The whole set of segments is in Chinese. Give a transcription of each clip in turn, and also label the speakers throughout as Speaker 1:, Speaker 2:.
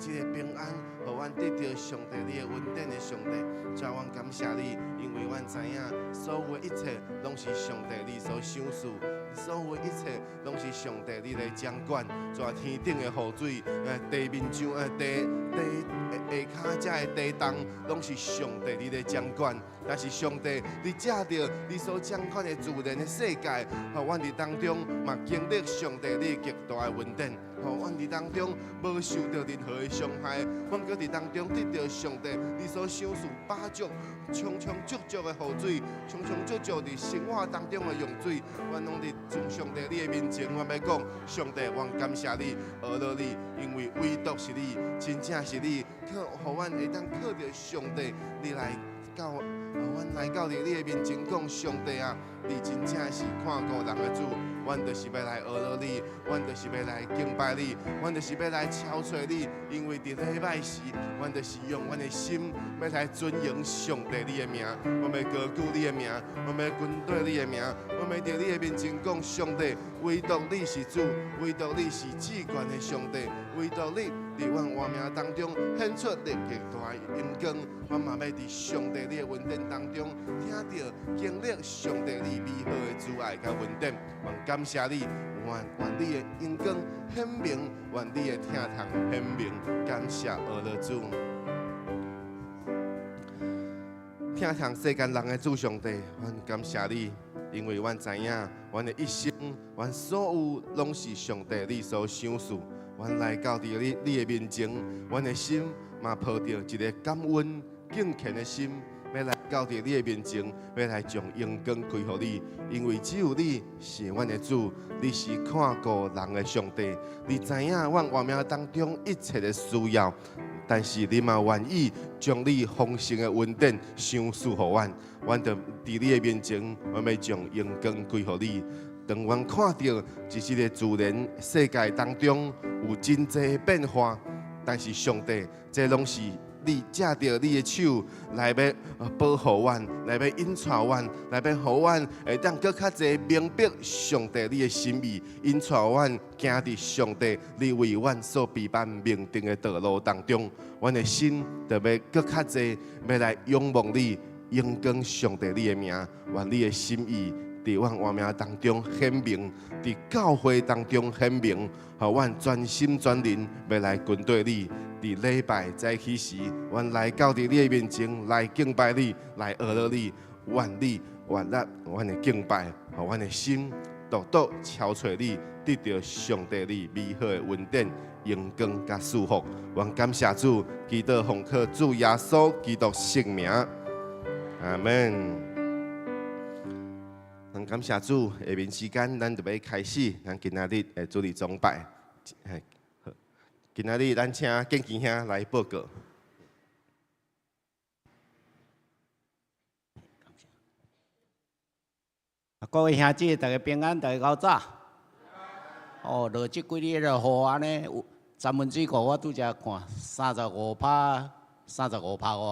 Speaker 1: 这个平安，互阮得到上帝你的恩典的上帝。主，阮感谢你，因为阮知影所有的一切拢是上帝你所想事，所有的一切拢是上帝你来掌管。主，天顶的雨水，地面上地下骹遮的地动，拢是上帝你来掌管。但是上帝，你借着你所掌管的自然的世界，互阮伫当中嘛经历上帝你极大的恩典。互阮伫当中无受到任何的伤害，阮搁伫当中得到上帝你所想事把足充充足足的雨水，充充足足伫生活当中的用水，阮拢伫从上帝你的面前，阮要讲，上帝，阮感谢你，学了你，因为唯独是你，真正是你，互阮会当靠着上帝你来到，阮来到伫你的面前讲，上帝啊，你真正是看顾人的主。阮就是要来学了你，阮就是要来敬拜你，阮就是要来超找你，因为伫礼拜时，阮就是用阮的心要来尊荣上帝你的名，我们要高举你的名，我们要军队你的名，我们伫你的面前讲，上帝，唯独你是主，唯独你是至权的上帝，唯独你伫阮活命当中显出力极大的荣光，阮嘛要伫上帝你的恩典当中听到经历上帝你美好的慈爱甲恩典。感谢你，愿你的荣光显明，愿你的疼痛显明。感谢阿拉主，疼痛世间人的主上帝，阮感谢你，因为阮知影，阮的一生，阮所有拢是上帝你所想事。阮来到伫你的面前，阮的心嘛抱着一个感恩敬虔的心。要来到伫你的面前，要来将荣光归乎你，因为只有你是阮的主，你是看顾人的上帝，你知影阮活命当中一切的需要，但是你嘛愿意将你丰盛的恩典赏赐予阮，阮就伫你的面前，阮要将荣光归乎你。当阮看到一个自然世界当中有真济变化，但是上帝，这拢是。你借着你的手来要保护阮，来要引带阮，来要互阮会当搁较侪明白上帝你的心意，引带阮行伫上帝你为阮所备办命定的道路当中，阮的心就要搁较侪要来仰望你，仰光上帝你的名，愿你的心意伫阮活命当中显明，伫教会当中显明，互阮全心全灵要来跟对你。伫礼拜早起时，阮来到伫你的面前来敬拜你，来学了你，愿你愿咱阮的敬拜，互阮的心独独超找你，得到上帝你美好的恩典、荣光甲祝福。愿感谢主，祈祷奉靠主耶稣基督圣名，阿门。咱感谢主，下面时间咱就要开始咱今仔日的主日崇拜。今仔日咱请建基兄来报告。
Speaker 2: 各位兄弟，大家平安，大家搞早。哦，落即几日的雨安尼，三分之五我拄则看35%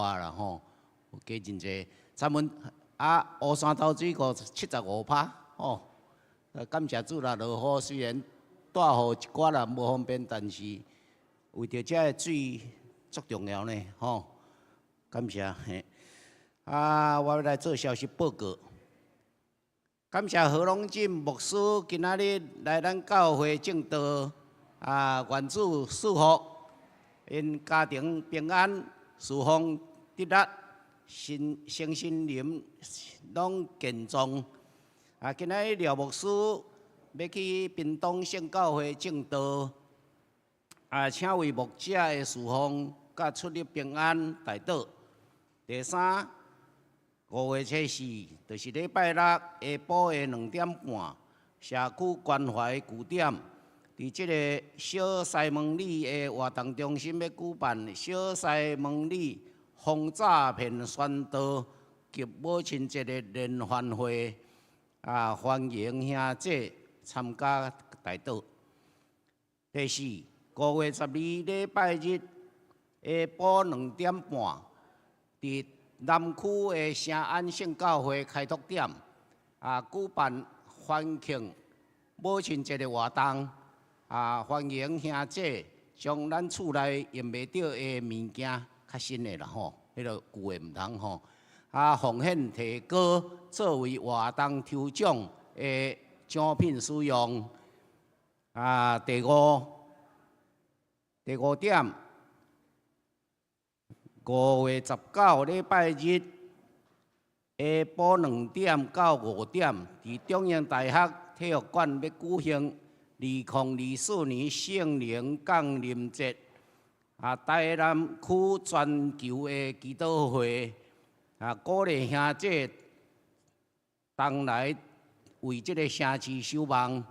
Speaker 2: 外啦吼，有加真济。乌山头水果75%哦。感谢主啦，落雨虽然大雨一寡啦无方便，但是。为着这水足重要呢，吼！感谢嘿。我要来做消息报告。感谢何龙进牧师今仔日来咱教会正道，愿主祝福因家庭平安、侍奉得力、身心灵拢健壮。今仔日廖牧师要去屏东圣教会正道。请为牧者的侍奉甲出入平安大道。第三，5月4日，就是礼拜六下晡的2点半，社区关怀据点，伫即个小西门里的活动中心要举办小西门里防诈骗宣导及母亲节的联欢会，欢迎兄弟参加大道。第四。5月12日礼拜日下晡2点半，伫南区的圣安圣教会开拓点，举办欢庆母亲节的活动，欢迎兄弟像咱厝内用袂着的物件，较新的啦吼，迄个旧的毋通吼。啊，奉献提高作为活动抽奖的奖品使用。啊，第五点，5月19礼拜日下晡2点到5点，伫中央大学体育馆要举行2024年圣灵降临节啊，台南区全球的祈祷会啊，鼓励兄姐同来为这个城市守望。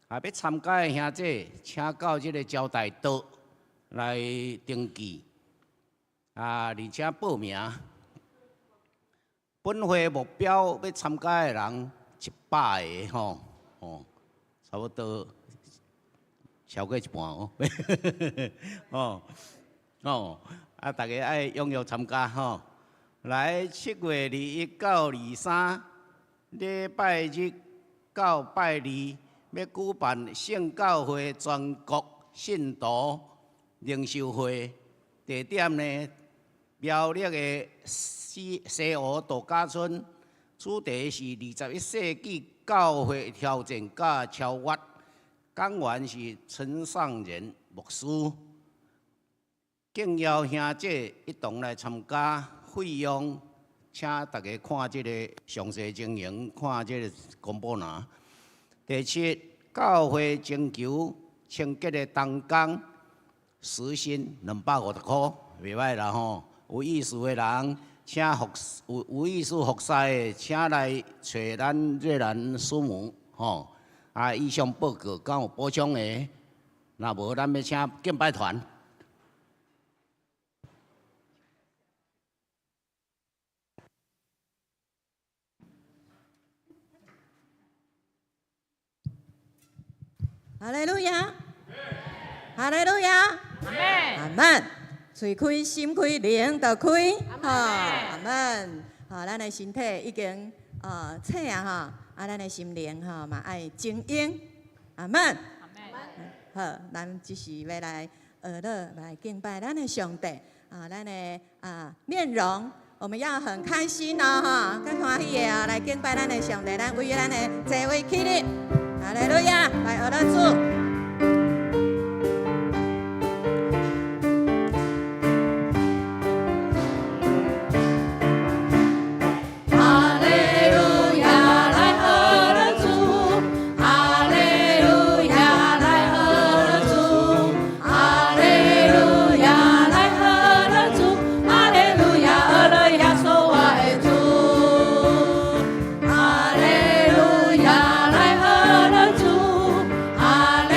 Speaker 2: 啊，要参加的兄姐，请到这个招待桌来登记，啊，而且报名。本会目标要参加的人100个吼，差不多超过一半哦。啊，大家爱踊跃参加吼。来7月21到23，礼拜日到拜二。要举办圣教会全国信徒领袖会，地点呢苗栗的西湖度假村，主题是21世纪教会挑战甲超越，讲员是陈尚仁牧师，敬邀兄姐一同来参加，费用请大家看这个详细情形，看这个公布栏。第7，教会征求清洁的同工，时薪250块，袂歹啦吼。有意思的人，请有意思服侍的，请来找咱瑞兰师母吼。啊，以上报告敢有补充的？若无，咱要请敬拜团。
Speaker 3: 哈利路亚，哈利路亚，阿门。嘴开心开，灵就开，阿门。咱的身体已经醒啊哈，咱的心灵嘛爱静音，阿门。好，咱只是要来来敬拜咱的上帝咱的面容。我们要很开心哈，更欢喜的来敬拜咱的上帝，咱为咱的座位起立。哈利路亚，来阿拉主。
Speaker 4: 哈利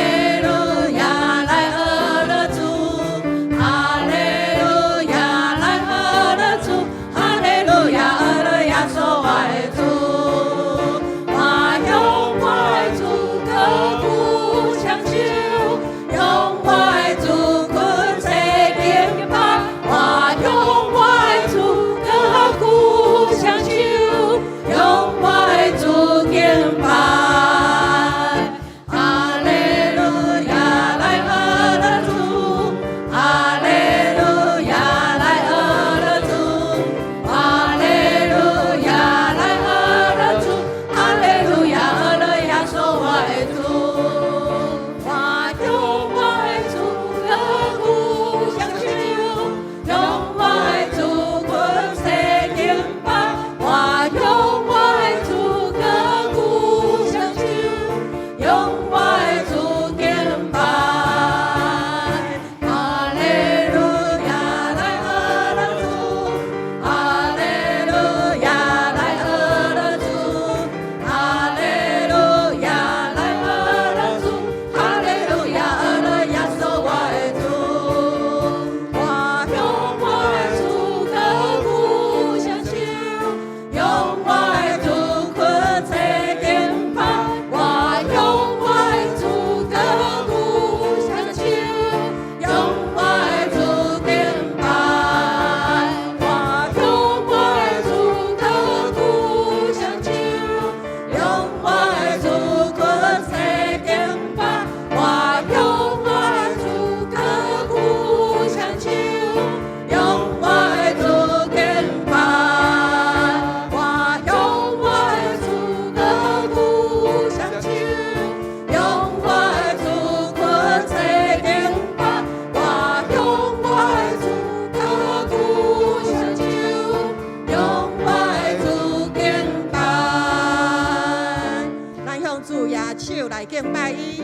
Speaker 3: 敬拜伊。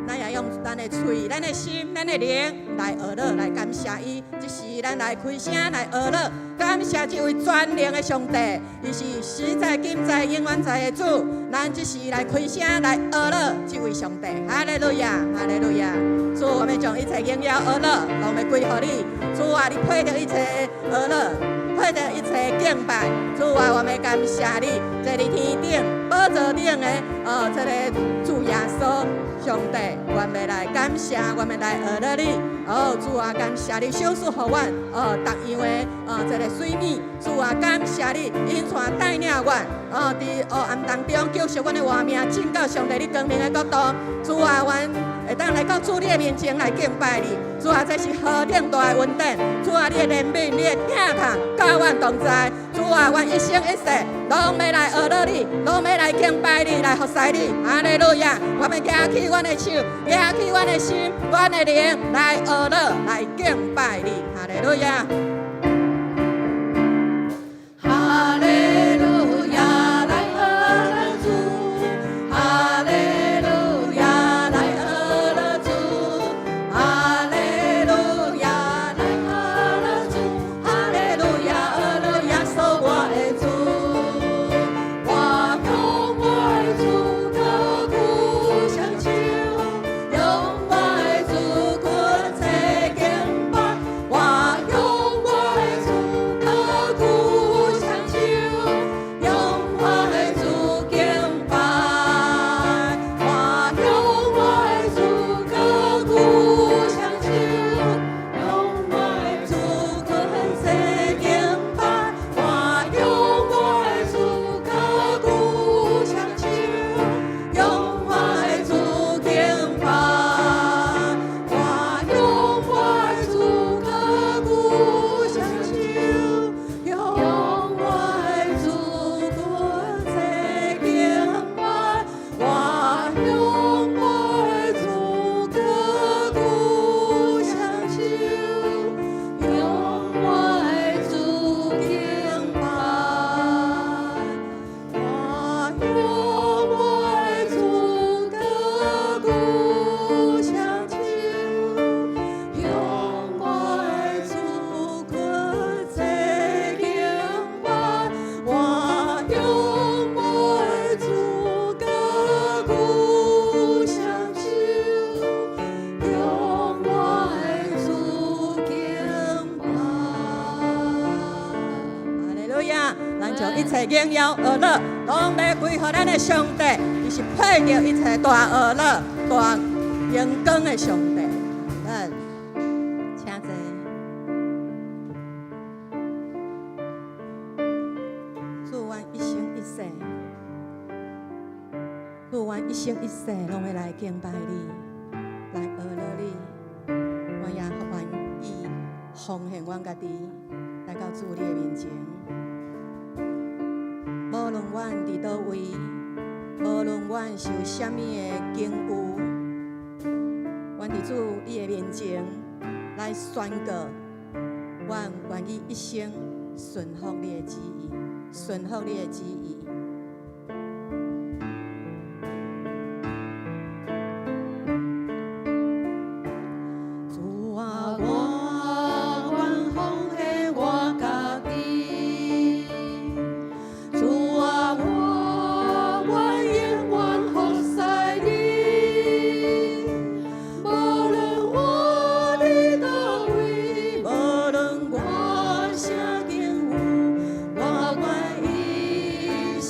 Speaker 3: 咱也用咱的嘴、咱的心、咱的灵来学乐，来感谢伊。即时咱来开声来学乐，感谢这位全能的上帝，伊是实在、今在、永远在的主。咱即时来开声来学乐，这位上帝，哈利路亚，哈利路亚。主，我们将一切荣耀学乐，拢要归乎你。主啊，你配得一切学乐，配得一切敬拜。主啊，我们感谢你，在你天顶、宝座顶的这个主耶稣。上帝，我们来感谢，我们来学乐你。主啊，感谢你赏赐予阮逐样的这个水面。主啊，感谢你引带带领阮伫黑暗当中救赎阮的活命，进到上帝你光明的国度。主啊，阮会当来到主你的面前来敬拜你。主啊，这是何等大的恩典！主啊，你的怜悯、你的疼痛，甲阮同在。主啊，阮一生一世拢要来学乐你，拢要来敬拜你，来服侍你。哈利路亚！我们举起阮的手，举起阮的心，阮的灵，来学乐，来敬拜你。哈利路亚！哈利路亚，来学乐主。哈利路亚，来学乐主。哈利路亚，来学乐主。哈利路亚，学乐耶稣我的主。我用我的主歌鼓相求，用我的主滚在敬拜。我用我的主歌鼓相求，用我的主敬拜。我用我的主歌鼓相求，用我的主滚在敬拜。我用我的主歌鼓相求，用我的主敬拜。我用我的主歌鼓相求，用我的主滚在敬拜。我用我的主歌鼓相求，用我的主敬拜。我用我的主歌鼓相求，用我的主滚在敬拜。我用我的主歌鼓相求，用我的主敬拜。哈利路亚！咱将一切荣耀学乐，拢要归乎咱的上帝，伊是配得一切大学乐、大荣光的上帝。咱请坐。主，阮一生一世，主，阮一生一世拢要来敬拜你，来学乐你。我也愿意奉献阮家己，来到主你的面前。无论阮伫倒位，无论阮是有啥物的境遇，阮伫主你的面前来宣告，阮愿意一生顺服你的旨意，顺服你的旨意。主啊，我愿奉献我家己。主啊，我愿永远服侍你。无论我伫倒位，无论我啥境遇，我愿一生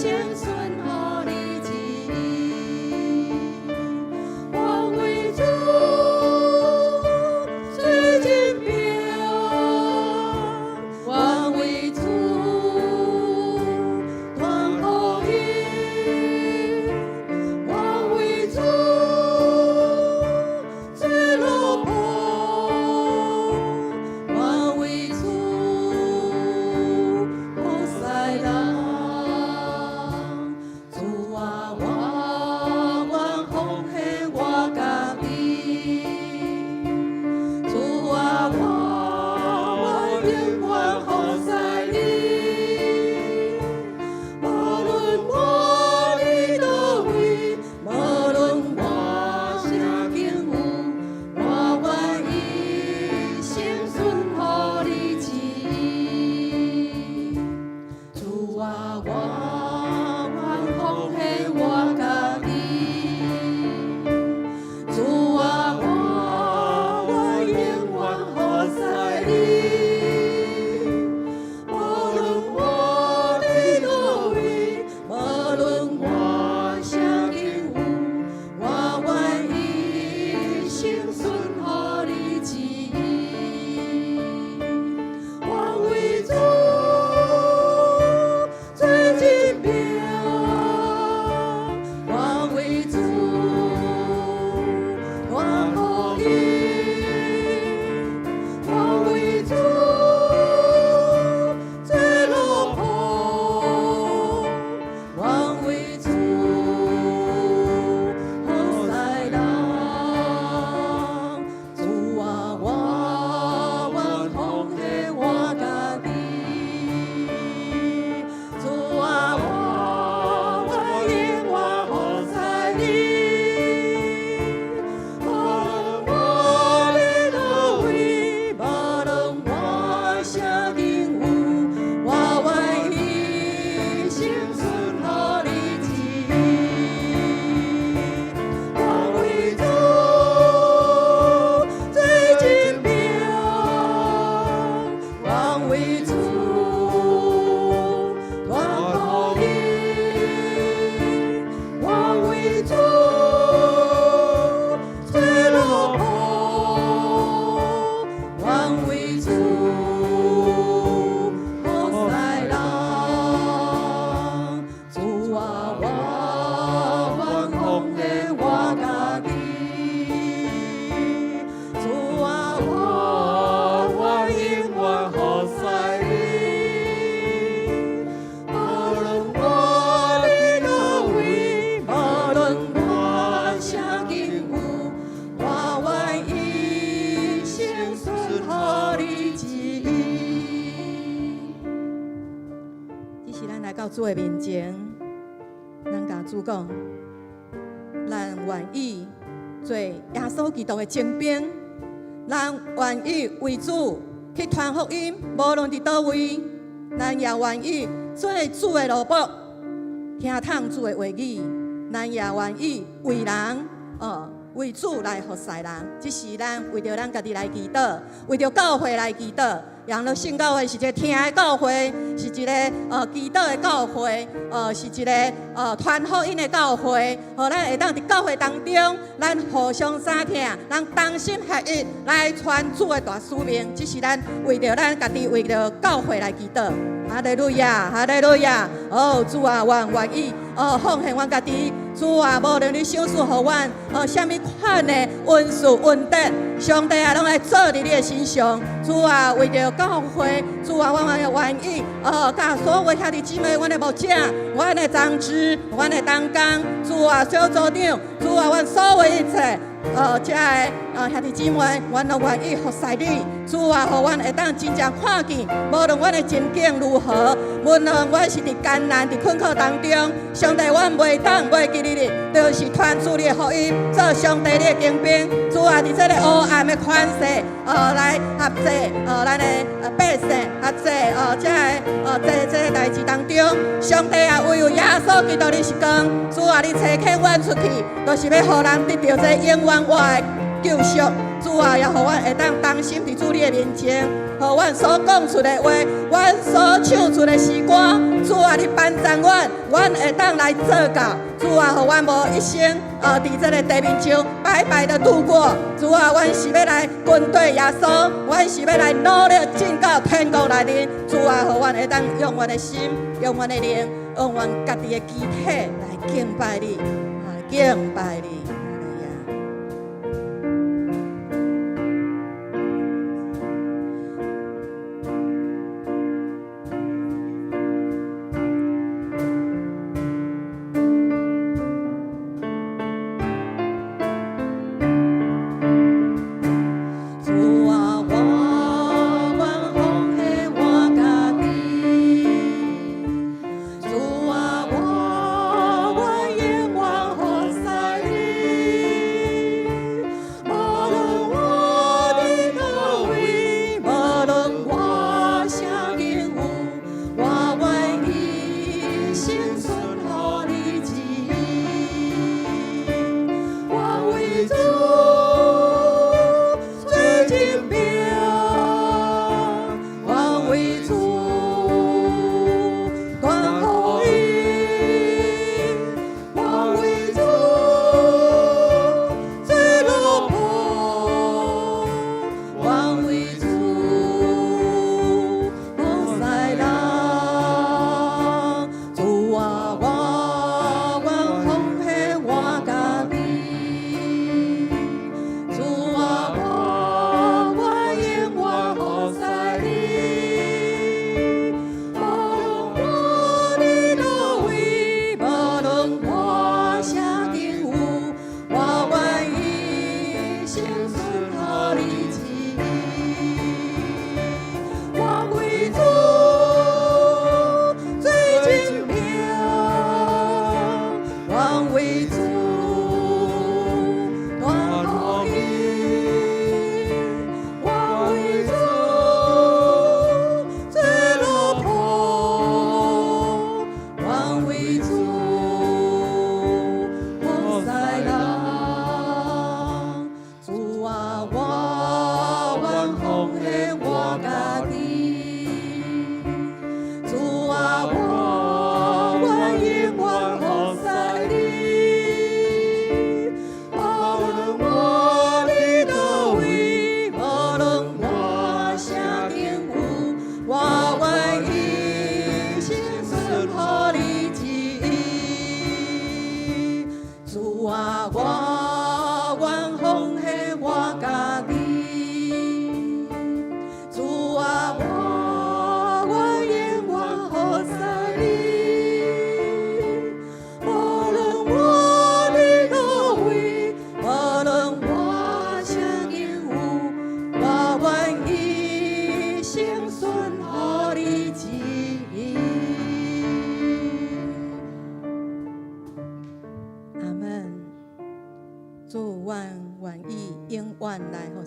Speaker 3: 主的面前，咱甲主讲，咱愿意做耶稣基督的精兵，咱愿意为主去传福音，无论伫倒位，咱也愿意做主的奴仆，听从主的话语，咱也愿意为人为主来服侍人。这是咱为着咱家己来祈祷，为着教会来祈祷。羊乐圣教会是一个听的教会，是一个祈祷的教会，是一个传福音的教会。互咱会当伫教会当中，咱互相相听，咱同心合一来传主的大使命。这是咱为着咱家己，为着教会来祈祷。哈利路亚，哈利路亚！主啊，我愿意奉献我家己。主啊，无论你赏赐互阮什么款的恩赐恩德，上帝啊，拢来做伫你的身上。主啊，为着教会，主啊，我也愿意甲所有兄弟姊妹，阮的牧者，阮的长子，阮的同工，主啊，小组长，主啊，阮所有一切。这个兄弟姊妹，阮都愿意服侍你。主啊，互阮会当真正看见，无论阮的情景如何，无论阮是伫艰难、伫困苦当中，上帝，阮袂当袂记你，就是传出你的福音，做上帝你的精兵。主啊，伫这个黑暗的款式，来合作咱的百姓，合作这个代志当中，上帝啊，唯有耶稣基督你是光。主啊，你差遣阮出去，就是要互人得到这永远活的救赎。主啊，也互阮会当当心伫主你的面前，互阮所讲出的话，阮所唱出的诗歌，主啊，你帮助阮，阮会当来做到。主啊，互阮无一生伫这个地面上白白的度过。主啊，阮是要来跟对耶稣，阮是要来努力进到天国内面。主啊，互阮会当用阮的心，用阮的灵，用阮家己的肢体来敬拜你，敬拜你。
Speaker 4: 主啊，我愿永远服侍你。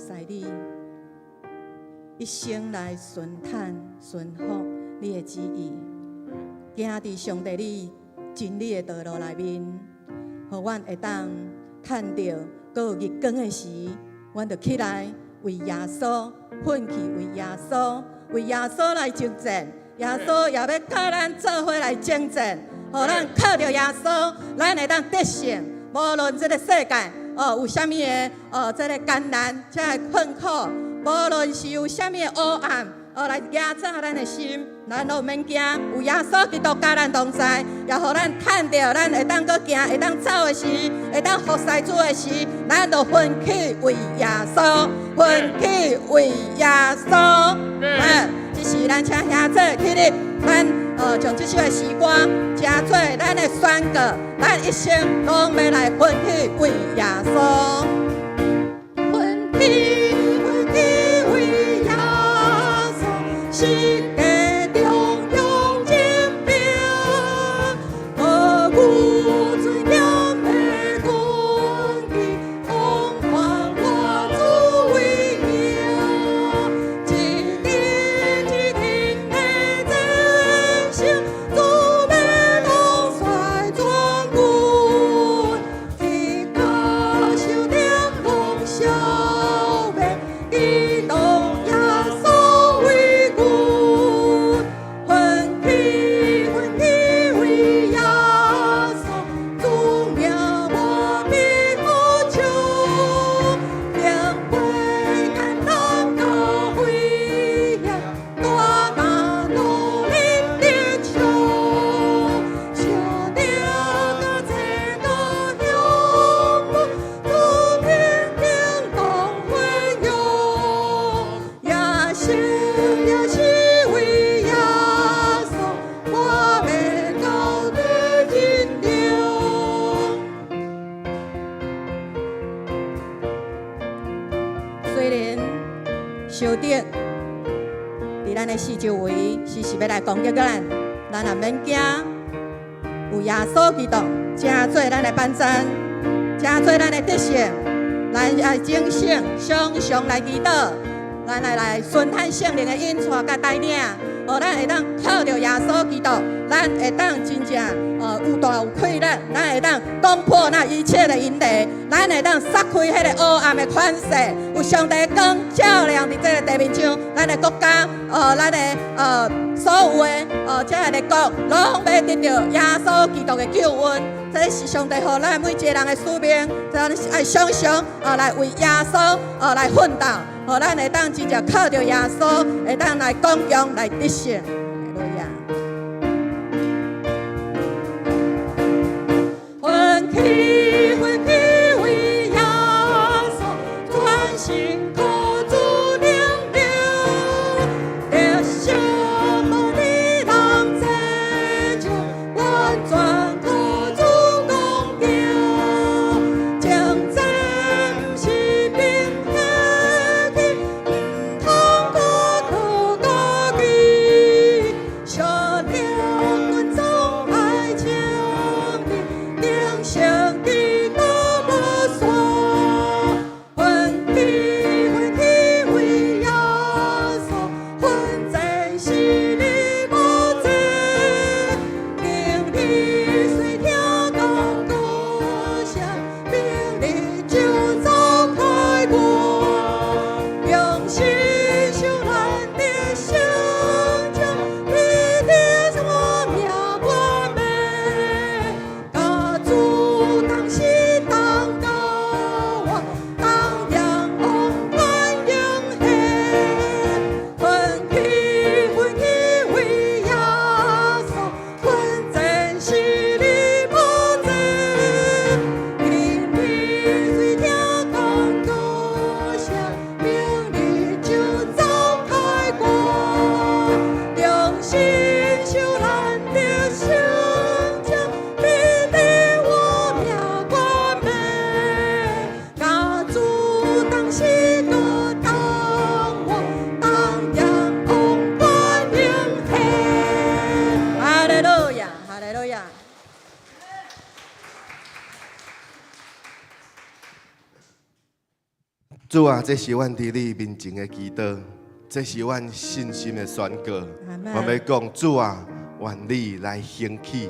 Speaker 3: 使你一生来顺坦顺服你的旨意，行伫上帝你真理的道路内面，互阮会当趁着搁有日光的时，阮就起来为耶稣奋起，为耶稣来征战。耶稣也要教咱做伙来征战，互咱靠着耶稣，咱会当得胜。无论这个世界有啥物的这个艰难，这个困苦，无论是有啥物的黑暗来压榨咱的心，咱都免惊。有耶稣基督甲咱同在，也互咱趁着咱会当搁行，会当走的时，会当服侍主的时，咱就奋起为耶稣，奋起为耶稣。这是咱请兄姐起立，咱将这首的诗歌加做咱的宣告，咱一生拢要来奋起为耶稣，奋起为耶稣，世界中用精兵，何故尊严的军旗，风光我主为名，一天的战胜，主要统帅全军，天高手点龙小妹，移动耶稣为君，奋起为耶稣，主名我必呼求，领会艰难高危险，大大努力的求，小弟个这个向目，主命定当奋勇，也是为耶稣，我要到底尽力。虽然小弟伫咱的四周围时时要来攻击咱，咱也免惊。有耶稣基督正做咱的帮咱，正做咱的得胜。咱爱警醒，常常来祈祷，咱来顺探圣灵的引带甲带领，互咱会当靠着耶稣基督，咱会当真正有大有快乐，咱会当攻破那一切的淫雷，咱会当撒开迄个黑暗的款势，有上帝光照亮伫这个地面上，咱的国家，咱的所有的这个国，拢要得到耶稣基督的救恩。这是上帝互咱每一个人的使命，咱爱常常来为耶稣来奋斗，互咱会当真正靠着耶稣，会当来光荣来得胜。哈利路亚。奋起为耶稣，专心靠主领导，得胜无你人拯救，完全靠主公平，征战不是凭血气，唔通靠家己。
Speaker 1: 主啊，这是阮伫你面前的祈祷，这是阮信心的宣告。我要讲，主啊，愿你来兴起，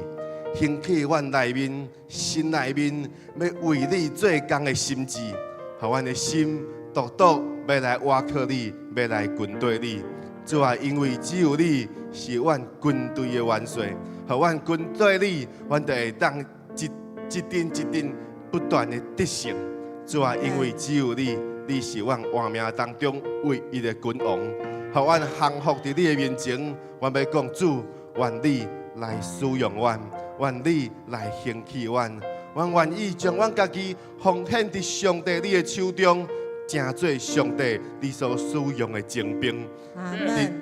Speaker 1: 兴起阮内面心内面，要为你做工的心志，互阮的心独独要来倚靠你，要来跟对你。主啊，因为只有你是阮军队的元帅，互阮跟对你，阮就会当一阵一阵不断的得胜。主啊，因为只有你。你是阮活命当中唯一的君王，互阮降服伫你的面前。阮要讲主，愿你来使用阮，愿你来兴起阮。阮愿意将阮家己奉献伫上帝你的手中，成做上帝你所使用的精兵。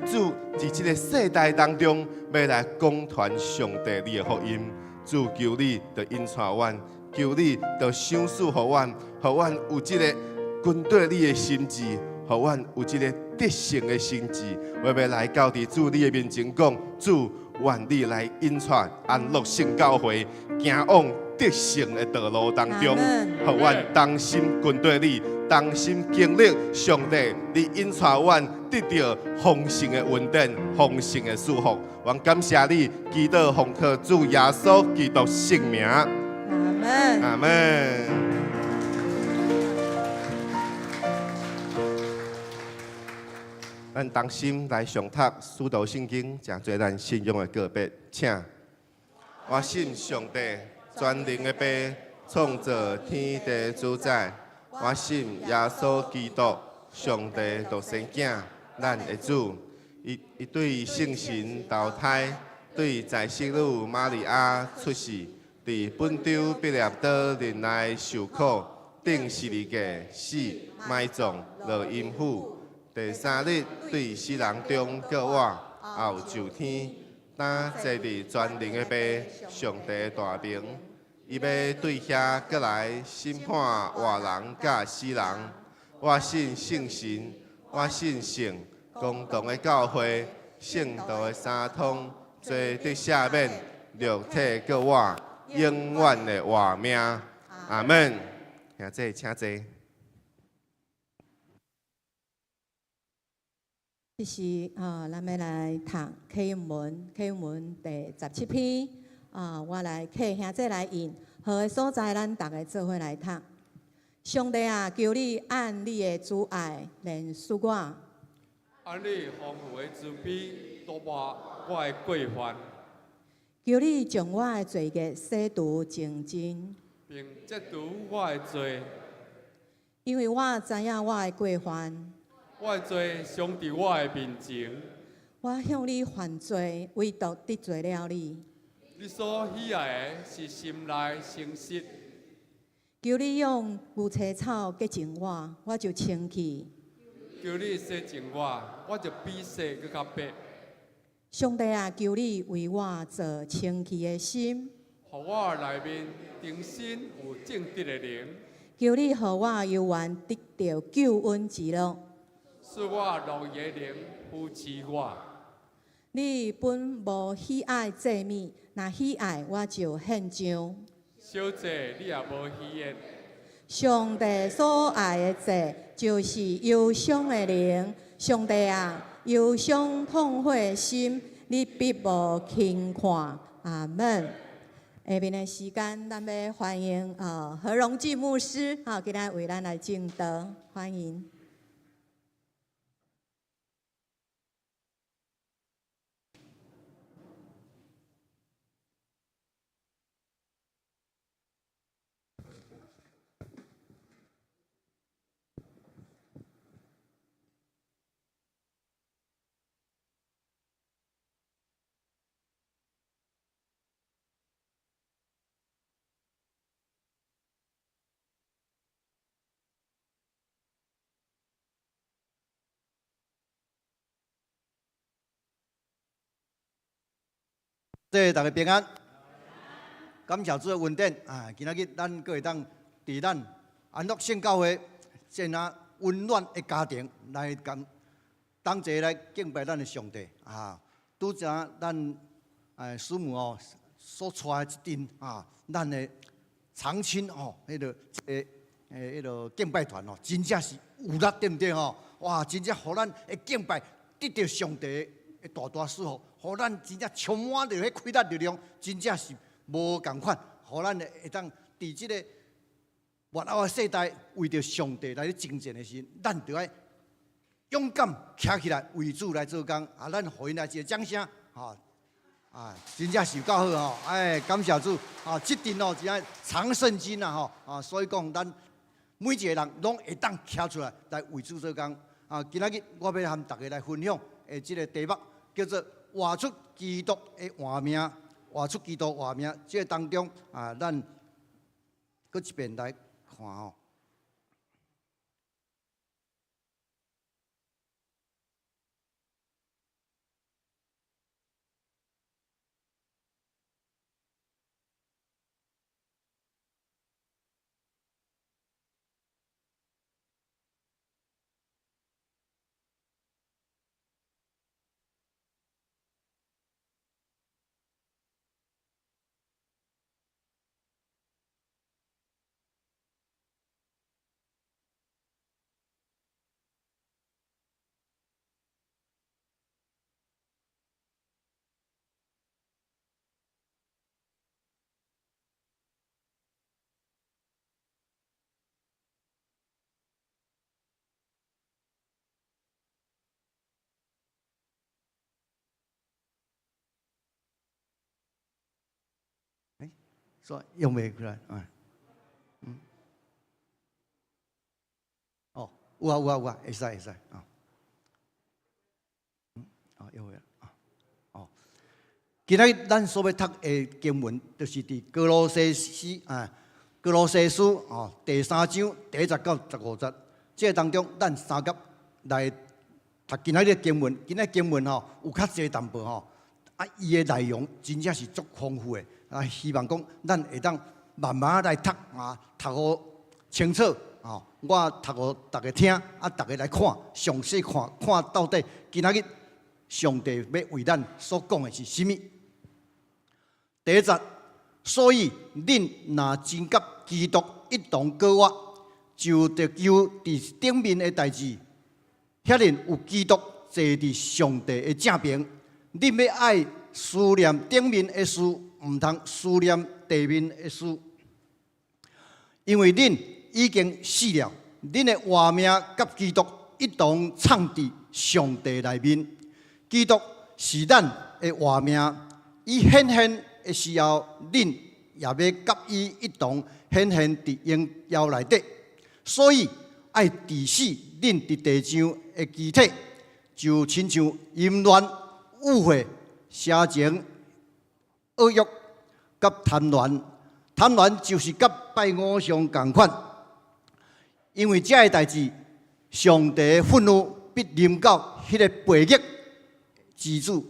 Speaker 1: 主伫这个世代当中，要来讲传上帝你的福音。主求你，就引带阮，求你，就赏赐互阮，互阮有这个。跟对你的心志，互阮有一个得胜的心志，我要来到伫主你的面前讲，主愿你来引带安乐圣教会，行往得胜的道路当中，互阮当心跟对你，当心经历上帝，你引带阮得到丰盛的恩典，丰盛的祝福。愿感谢你，祈祷奉靠主耶稣基督圣名。阿门。阿门。咱同心来上读《使徒圣经》，诚侪咱信仰的个别，请。我信上帝，全能的爸，创造天地主宰。我信耶稣基督，上帝独生囝，咱的主。伊对圣神投胎，对在世女玛利亚出世，伫本州毕业岛人来受苦，顶十字架死，埋葬，落阴府。第三日，对死人中搁活，后就天，当坐伫全能的爸，上帝大名。伊要对遐搁来审判活人甲死人。我信圣神，我信圣公同的教会，圣道的三通，罪得赦免，肉体搁活，永远的活命。阿门。现在请坐。
Speaker 3: 这是咱要来读启应文，启应文第17篇。我来客兄弟来引，好的所在，咱大家做伙来读。上帝啊，求你按你的慈爱怜恤我，
Speaker 4: 按你丰富的慈悲度抹我的过犯，
Speaker 3: 求你将我的罪孽洗除净尽，
Speaker 4: 并截除我的罪，
Speaker 3: 因为我知影我的过犯。
Speaker 4: 我的罪常伫我的面前，
Speaker 3: 我向你犯罪，唯独得罪了你。
Speaker 4: 你所喜爱的是心内诚实。
Speaker 3: 求你用牛车草洁净我，我就清气。
Speaker 4: 求你洗净我，我就比洗更较白。
Speaker 3: 上帝啊，求你为我做清气的心，
Speaker 4: 互我内面重新有正直的灵。
Speaker 3: 求你互我犹原得到救恩之乐。
Speaker 4: 使我乐意的灵扶持我。
Speaker 3: 你本无喜爱祭物，若喜爱我就献上。
Speaker 4: 小祭你也无喜悦。
Speaker 3: 上帝所爱的祭，就是忧伤的灵。上帝啊，忧伤痛悔的心，你必无轻看。阿门。下面的时间，咱要欢迎何荣记牧师，今日为咱来敬德，欢迎。
Speaker 5: 祝大家平安，感谢主的恩典啊！今仔日咱各会当伫咱安乐圣教会这样温暖的家庭来同齐来敬拜咱的上帝啊！拄则咱师母所带一阵咱的长青迄个迄落敬拜团哦，真正是有力，对毋对吼？哇，真正互咱的敬拜得到上帝的大赐福，互咱真正充满着迄开力力量，真正是无共款，互咱会当伫即个末后的世代为着上帝来征战的时，咱着爱勇敢徛起来为主来做工。啊，咱互因来一个掌声，吼。啊，真正是有够好吼！哎，感谢主！啊，这阵哦，真系长圣经啊吼！啊，所以讲咱每一个人拢会当徛出来来为主做工。啊，今仔日我要和大家来分享诶，这个题目叫做“活出基督的画面”。活出基督画面，这个当中啊，咱搁一遍来看吼。说用袂过来，哦，有啊，会使啊，用袂啊，哦，今仔日咱所要读的经文，就是伫哥罗西书哦第3章第1节到15节，这个当中咱三节来读今仔日的经文。今仔经文吼有较济淡薄吼，啊，伊的内容真正是足丰富的。啊，希望讲咱会当慢慢来读啊，读好清楚啊。我读互大家听，啊，大家来看，详细看到底今仔日上帝要为咱所讲的是甚物。第1节，所以恁若真甲基督一同过活，就得求伫顶面的代志，遐人有基督坐伫上帝的正边，恁要爱思念顶面的事。唔通思念地面的事，因为恁已经死了，恁的活命甲基督一同藏伫上帝内面。基督是咱的活命，伊显现的时候，恁也要甲伊一同显现伫荣耀内底。所以爱治死恁伫地上的肢体，就亲像淫乱、污秽、邪情。恶欲、甲贪婪就是甲拜偶像同款。因为这个代志，上帝的愤怒必临到迄个悖逆之子。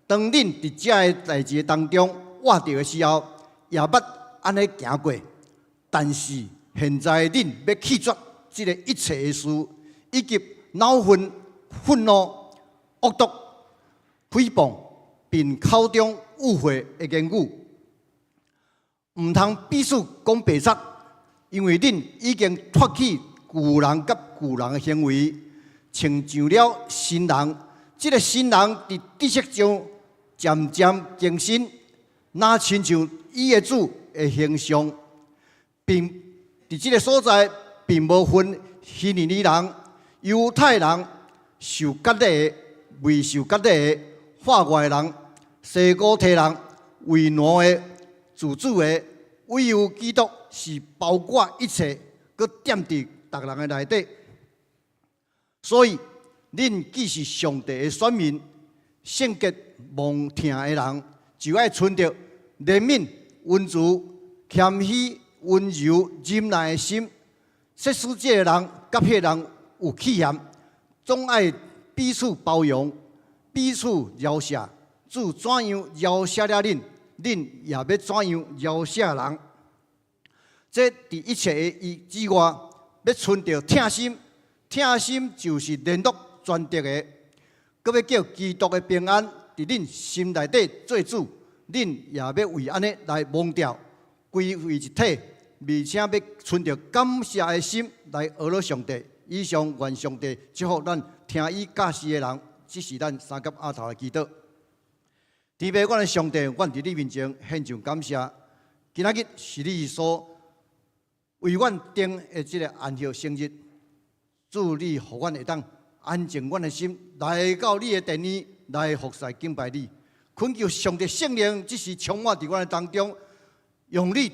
Speaker 5: 当恁伫这个代志当中活着的时候，也捌安尼行过。但是现在恁要弃绝这个一切的事，以及恼恨、愤怒、恶毒、诽谤，并口中误会的言语，唔通彼此讲白贼，因为恁已经脱去旧人甲旧人的行为，穿上了新人。这个新人伫知识中渐渐更新，那亲像伊的主的形象，并伫这个所在，并无分希利尼人、犹太人、受割礼的、未受割礼的、化外人。西古提人、为奴的、自主的，唯有基督是包括一切，佮踮伫逐人的内底。所以，恁既是上帝的选民，圣洁蒙听的人，就要存着怜悯、温柔、谦虚、温柔、忍耐的心。说使这个人甲迄个人有气嫌，总爱彼此包容、彼此饶恕。主怎样饶恕了恁，恁也要怎样饶恕人。这伫一切的之外，要存着疼心，疼心就是联络全德的，搁要叫基督的平安伫恁心内底做主，恁也要为安尼来忘掉，归为一体，而且要存着感谢的心来学了上帝。以上愿上帝祝福咱听伊教示的人。这是咱三甲阿头的祈祷。天父，阮的上帝，阮伫你面前献上感谢。今仔日是你所为阮定的这个安息圣日，祝你互阮会当安静阮的心，来到你的殿里来服侍敬拜你。恳求上帝圣灵，只是充满伫阮的当中，用你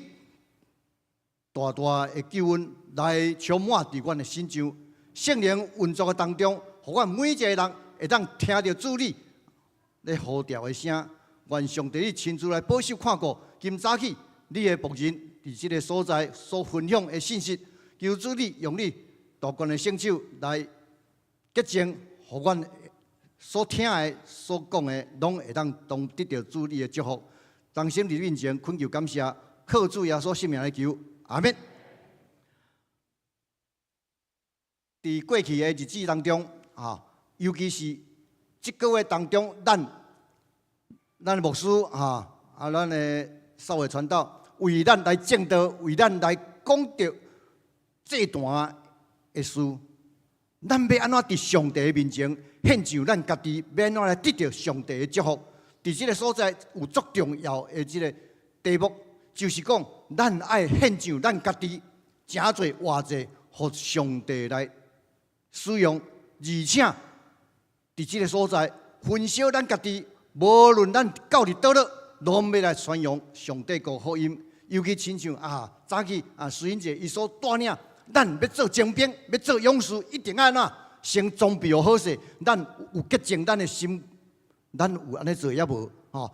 Speaker 5: 大大的救恩来充满伫阮的心上。圣灵运作的当中，互阮每一个人会当听到主你咧呼召的声。愿上帝你亲自来保守看顾。今早起，你的仆人伫这个所在所分享的信息，求主你用你大官的圣手来洁净，互阮所听的、所讲的，拢会当都得到主你的祝福。当心伫面前恳求感谢，靠主耶稣圣名来求，阿免。伫过去的日子当中，尤其是这个月当中，咱牧师咱的少会传道，为咱来正道，为咱来讲到这段的事，咱要安怎伫上帝面前献上咱家己，要安怎来得到上帝的祝福？伫这个所在有足重要的这个题目，就是讲咱爱献上咱家己，诚侪偌济，互上帝来使用，而且伫这个所在分享咱家己。无论咱到伫倒落，拢要来宣扬上帝个福音。尤其亲像早起水英姐伊所带领，咱要做精兵，要做勇士，一定要先装备好势。咱有洁净咱的心，咱有安尼做也无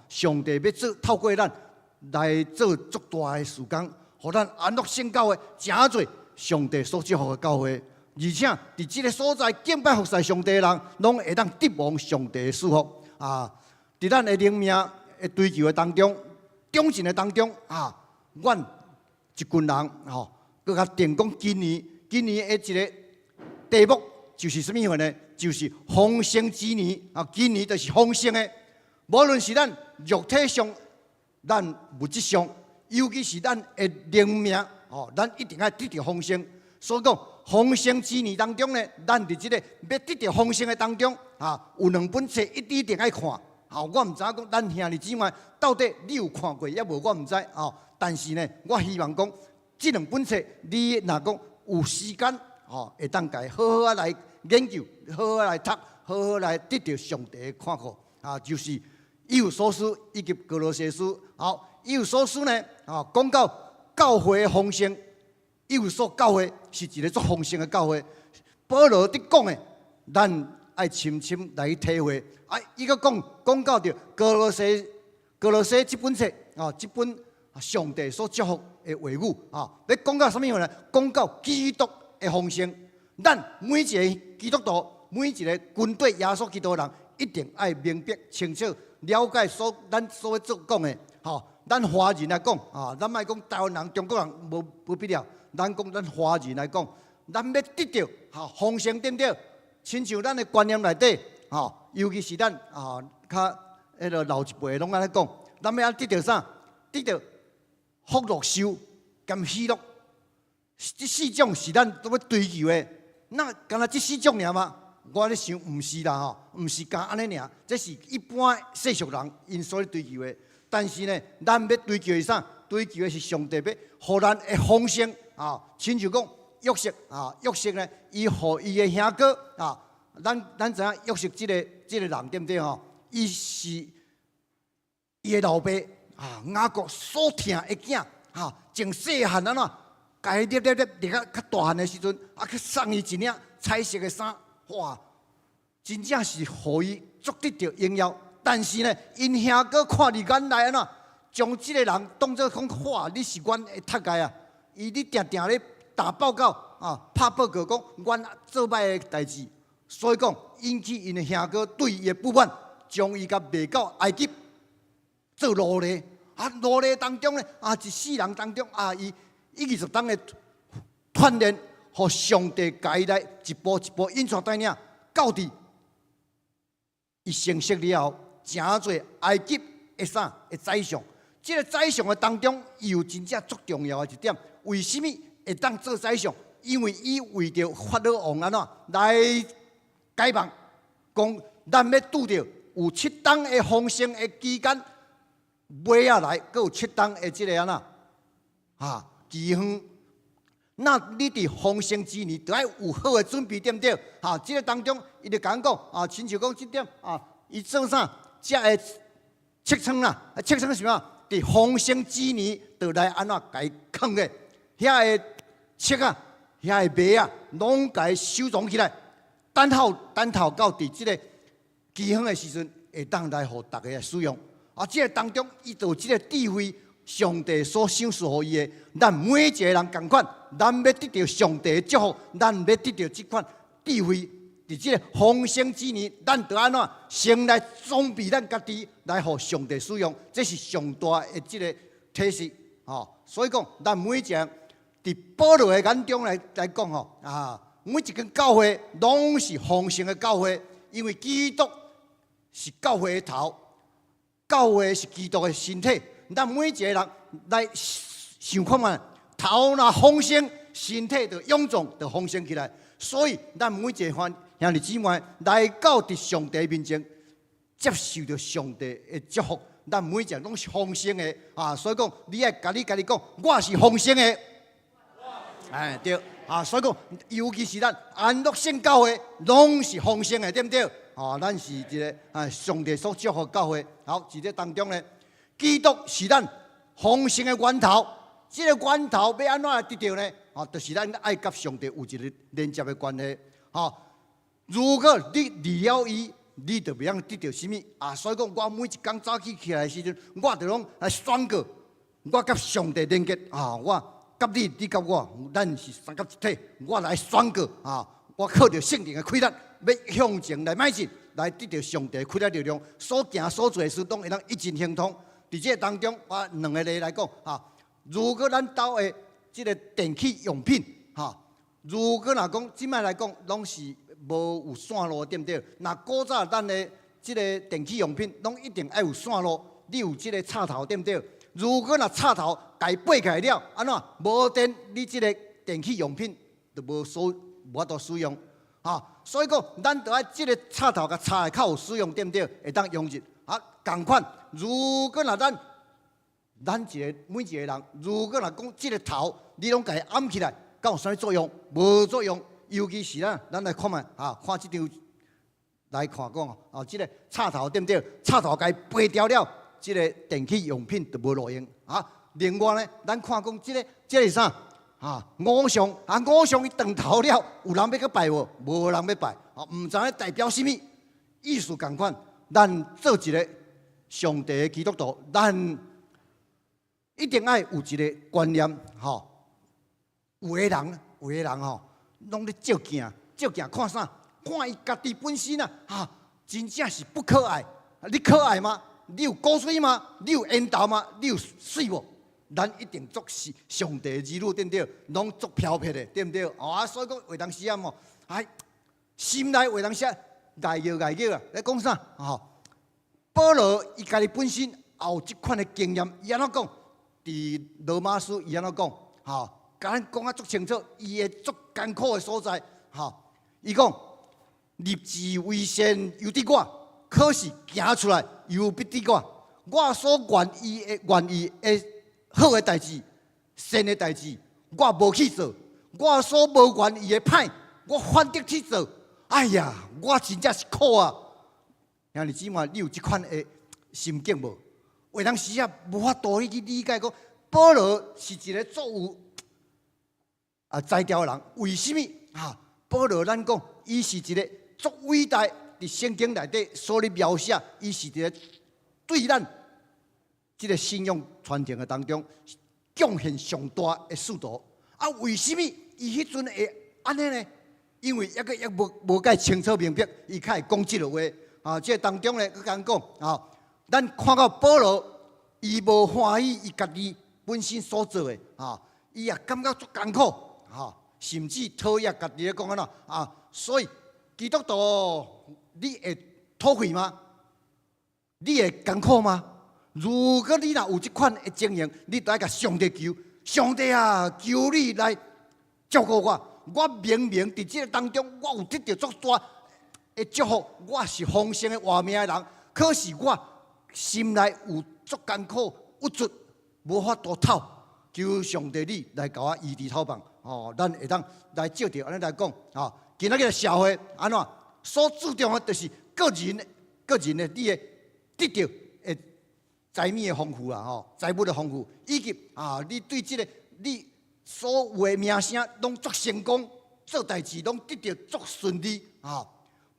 Speaker 5: 上帝要做透过咱来做足大的事工，互咱安乐圣教会诚侪上帝所祝福的教会，而且伫即个所在敬拜服侍上帝的人，拢会当得蒙上帝的祝福伫咱的灵命的追求的当中，忠诚的当中阮一群人搁较定讲今年的一个题目就是什么呢？就是丰盛之年今年就是丰盛的，无论是咱肉体上、咱物质上，尤其是咱的灵命咱一定要得到丰盛。所以讲丰盛之年当中呢，咱伫即个要得到丰盛的当中有两本册一定爱看。我唔知影讲咱兄弟姊妹到底你有看过也无，我唔知但是呢，我希望讲这两本册，你若讲有时间会当家好好来研究，好好来读，好好来得到上帝的看顾就是以弗所书以及哥罗西书。以弗所书呢讲到教会的丰盛，以弗所教会是一个足丰盛的教会。保罗伫讲的，咱爱深深来体会。伊个讲到着哥罗西这本册这本上帝所祝福的话语要讲到什么呢？讲到基督的丰盛。咱每一个基督徒，每一个军队耶稣基督人，一定爱明白清楚了解咱所要做讲的。咱华人来讲咱莫讲台湾人、中国人无必要。咱讲咱华人来讲，咱要得到丰盛，对不对？亲像咱的观念内底尤其是咱较老一辈拢安尼讲，咱要得到啥？得到福乐寿兼喜乐，这四种是咱都要追求的。那干那这四种尔吗？我咧想，毋是啦毋是干安尼尔，这是一般世俗人因所追求的。但是呢，咱要追求的啥？追求的是上帝要互咱的丰盛亲像讲约瑟约瑟呢，伊互伊的兄哥咱知影约瑟这个人对不对伊是伊的老爸雅各所疼的囝从细汉甲伊捏到较大汉的时阵去送伊一领彩色的衫，哇，真正是互伊足得到荣耀。但是呢，因兄哥看伫眼内将这个人当作讲哇，你是阮的头家伊你定定咧打报告拍报告讲阮做歹的代志。所以讲，引起因的兄哥对伊的不满，将伊甲卖到埃及做奴隶。奴隶当中呢，一世人当中伊20当的锻炼，互上帝家己来一步一步引带领，到底伊成熟了后，诚侪埃及的宰相。这个宰相的当中，伊有真正足重要的一点，为什么会当做宰相？因为伊为着法老王安怎来解梦，讲咱要拄着有7冬的丰盛的期间，尾仔来，佮有7冬的即个安怎饥荒。那你伫丰盛之年，就要有好的准备，对不对？即个当中，伊就讲亲像讲即点伊做啥？遮个切仓啦，切仓是啥？伫丰盛之年，就来安怎甲伊藏的？遐个切遐个麦拢甲伊收藏起来，等候到伫即个饥荒的时阵，会当来互大家来使用。即个当中，伊就有即个智慧。上帝所赏赐予伊的，咱每一个人共款，咱要得到上帝的祝福，咱要得到即款智慧，伫即个丰盛之年，咱得安怎先来装备咱家己，来互上帝使用，这是上大的即个体系。所以讲，咱每一个人伫保罗的眼中来讲每一间教会拢是丰盛的教会，因为基督是教会的头，教会是基督的身体。咱每一个人来想看嘛，头若丰盛，身体就臃肿，就丰盛起来。所以，咱每一个兄弟姊妹来到伫上帝面前，接受着上帝的祝福。咱每一个拢是丰盛的所以讲，你爱家己讲，我是丰盛的。对所以讲，尤其是咱安乐圣教会，拢是丰盛的，对不对？咱是一个上帝所祝福教会。好，在这当中呢。基督是咱丰盛的源头，这个源头要安怎来得到呢？就是咱爱甲上帝有一个连接的关系。如果你离了伊，你就袂晓得到什么所以讲，我每一天早起来的时阵，我就拢来宣告，我甲上帝连接我甲你，你甲我，咱是三甲一体。我来宣告我靠着圣灵的开力，要向前来迈进，来得到上帝开力力量，所行所做的事，都会当一尽亨通。在这当中，我两个例来讲如果咱兜的这个电器用品如果若讲即摆来讲，拢是无有线路，对不对？那古早咱的这个电器用品，拢一定爱有线路，你有这个插头，对不对？如果若插头改拔起来了，安怎无电，你这个电器用品就无法度使用所以讲，咱就爱这个插头甲插的较有使用，对不对？会当用入同款。如果若咱每一个人，如果若讲这个头，你拢甲伊按起来，敢有啥作用？无作用。尤其是咱来看嘛，看这张来看讲这个插头对不对？插头甲伊拔掉了，这个电器用品就无路用另外呢，咱看讲这个啥偶像偶像伊断头了，有人要去拜无？无人要拜唔知代表什么意思？同款，咱做一个上帝的基督徒，咱一定爱有一个观念，有的人拢咧照镜看啥？看伊家己本身真正是不可爱。你可爱吗？你有古水吗？你有缘投吗？你有水无？咱一定做是上帝的儿女，对不对？拢做漂撇的，对不对？所以讲有当时心内有当时碍叫来讲啥？保罗伊家己本身也有即款的经验，伊安怎讲？伫罗马书伊安怎讲？甲咱讲足清楚，伊的足艰苦的所在。伊讲立志为善由伫我，可是行出来又必伫我。我所愿意的好的代志、善的代志，我无去做；我所无愿意的歹，我反得去做。哎呀，我真正是苦啊！兄弟姊妹，你有即款的心境无？有当时无法度去理解讲，保罗是一个作有才调的人，为什么保罗咱讲，伊是一个足伟大，伫圣经内底所咧描写，伊是一个对咱这个信仰传承的当中贡献上大的使徒。为什么伊迄阵会安尼呢？因为也无解清楚明白，伊较会讲即个话。这当中呢，佮讲咱看到保罗，伊无欢喜伊家己本身所做的，伊也感觉足艰苦，甚至讨厌家己咧讲所以基督徒，你会讨厌吗？你会艰苦吗？如果你若有即款的经验，你就要甲上帝求，上帝啊，求你来照顾我。我明明伫这个当中，我有得到足大的祝福，我是丰盛的活命的人。可是我心内有足艰苦、无助，无法度透。求上帝你来甲我医治透棒。哦，咱会当来照着安尼来讲。哦，今仔日的社会安怎？所注重的就是个人的你的得到的财米的丰富啦，吼，财物的丰富，以及你对这个你所有的名声拢足成功，做代志拢得到足顺利，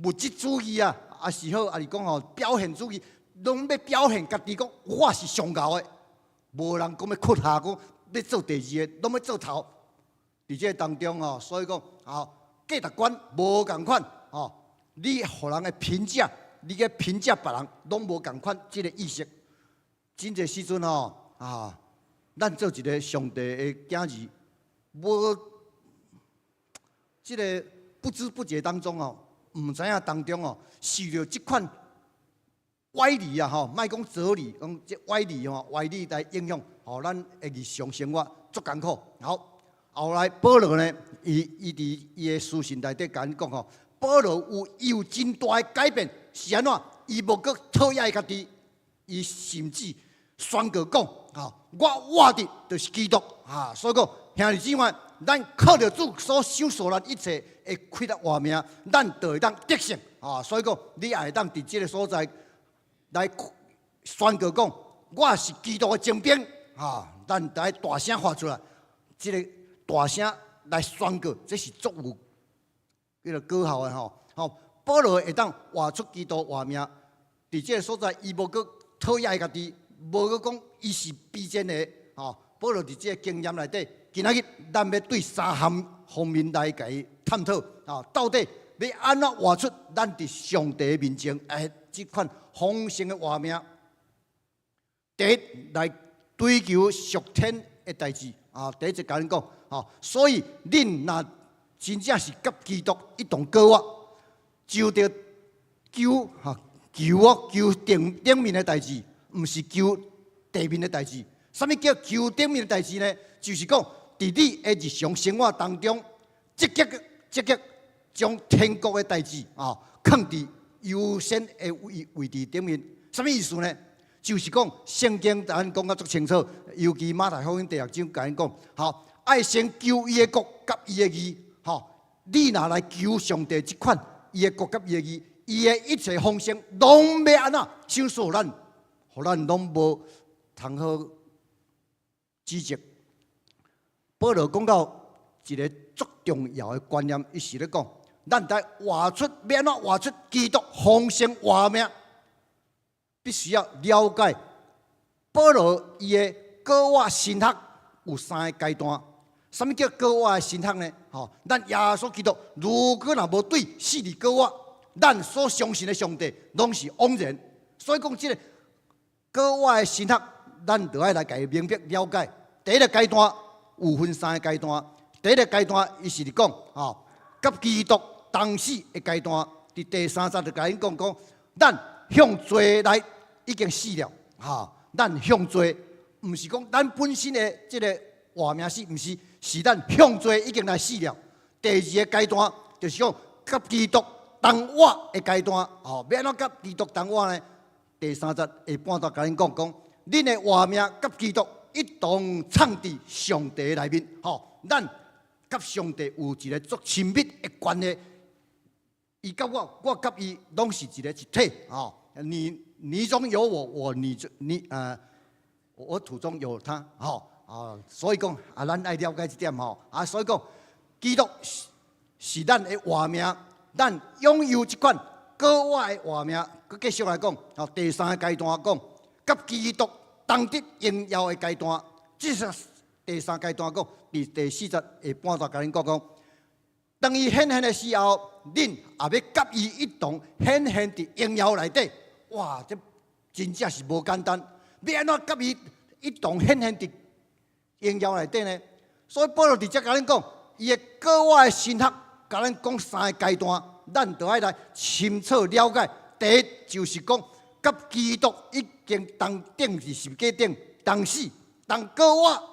Speaker 5: 物质主义啊，也是好，也是讲表现主义，拢要表现家己讲我是上高的，无人讲要屈下讲要做第二个，拢要做头。伫这当中所以讲价值观无共款，你互人的评价，你嘅评价别人拢无共款，这个意识。真侪时阵咱做一个上帝的囝儿，无这个不知不觉当中唔知影当中受到这款歪理莫讲哲理，讲这歪理来影响，咱的日常生活足艰苦。好，后来保罗呢，伊伫伊的书信内底甲咱讲保罗有真大的改变，是安怎？伊无搁讨厌家己，伊甚至宣告讲：我活的就是基督。所以讲，兄弟姊妹，咱靠着主所享受咱一切的快乐活命，咱就会当得胜。所以讲，你也会当伫这个所在来宣告讲：我是基督的精兵。咱来大声发出来，这个大声来宣告，这是足有迄个高效的保罗会当活出基督活命，伫这个所在，伊无搁讨厌家己，无搁讲伊是卑贱的。保罗伫这个经验内底，今仔日咱要对三项方面来甲伊探讨。到底要安怎活出咱伫上帝面前这款丰盛的活命？第一，来追求属天的代志。第一就甲恁讲，所以恁若真正是甲基督一同过活，就着求顶面的代志，毋是求地面的代志。什么叫求顶面的代志呢？就是讲，伫你的日常生活当中，积极将天国的代志放伫优先的位置顶面。什么意思呢？就是讲，圣经咱讲得足清楚，尤其马太福音第6章甲咱讲，爱先求伊的国甲伊的义。你若来求上帝这款伊的国甲伊的义，伊的一切丰盛，拢要安怎享受咱，互咱拢无通好指责。保罗讲到一个足重要的观念，伊是咧讲，咱在活出要安怎活出基督丰盛活命，必须要了解保罗伊的过活神学有3个阶段。什么叫过活的神学呢？咱耶稣基督如果若无对死而过活，咱所相信的上帝拢是枉然。所以讲，这个过活的神学，咱就要来甲伊明白了解。第一个阶段有分3个阶段。第一个阶段，伊是讲甲基督同死的阶段。伫第3节就甲因讲，咱向罪来已经死了。咱向罪，毋是讲咱本身的这个活命死，毋是，是咱向罪已经来死了。第2个阶段就是讲甲基督同活的阶段。要安怎甲基督同活呢？第3节下半段甲因讲，恁的活命甲基督一同藏伫上帝内面。咱甲上帝有一个足亲密的关系。伊甲我甲伊拢是一个一体。你中有我，我土中有他。所以讲咱爱了解这点。所以讲，基督是咱的活命，咱拥有这款过活的活命。佮继续来讲，第3个阶段讲，甲基督同得荣耀的阶段。这是第3阶段讲，第4节下半段甲恁讲，当伊显现的时候，恁也要甲伊一同显现伫荣耀内底。哇，这真正是无简单。要安怎甲伊一同显现伫荣耀内底呢？所以保罗直接甲恁讲，伊的过活的神学，甲咱讲3个阶段，咱就要来清楚了解。第一就是讲，甲基督已经同钉伫十字架顶，同死，同过活。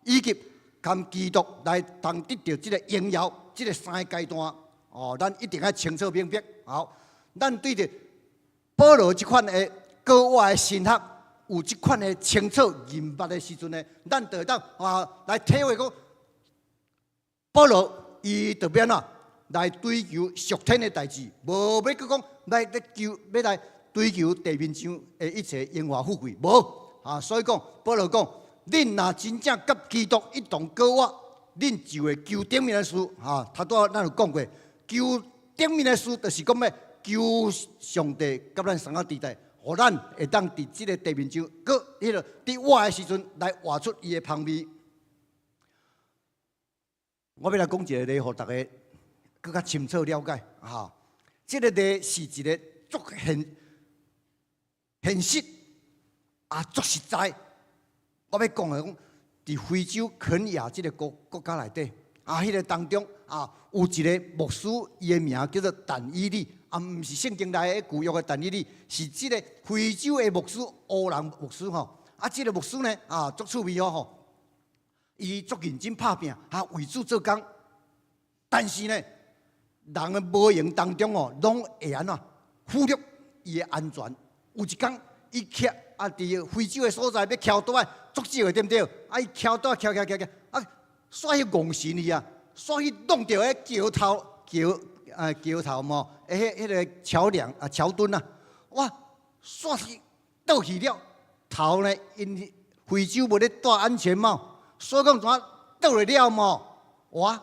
Speaker 5: 以及跟基督来同得到这个荣耀，这个三个阶段哦，咱一定要清楚明白。好，咱对着保罗这款的高雅的神学，有这款的清楚明白的时阵呢，咱就当来体会讲，保罗伊就变啊来追求属天的代志，无要佮讲要来追求地面上的一切荣华富贵，无所以讲保罗讲，恁若真正甲基督一同高雅，恁就会求顶面的事头拄咱有讲过，求顶面的事就是讲要求上帝甲咱三个地带，互咱会当伫即个地面上，佮迄个伫活的时阵来活出伊的香味。我要来讲一个例，互大家更较清楚了解。这个例是一个足现实足实在。我要讲的讲，伫非洲肯亚这个国家内底，迄个当中有一个牧师，伊的名叫做但以理，毋是圣经内的旧约的但以理，是这个非洲的牧师乌人牧师这个牧师呢足趣味伊足认真拍拼，为主做工。但是呢，人的无形当中拢会忽略伊的安全。有一天，伊徛伫非洲的所在，要徛倒来足少的，对不对？伊徛倒徛，煞去戆神去煞去弄到迄桥头嘛，迄个桥梁桥墩哇，煞去倒去了。头呢，因非洲无咧戴安全帽，所以讲怎倒来了嘛？哇！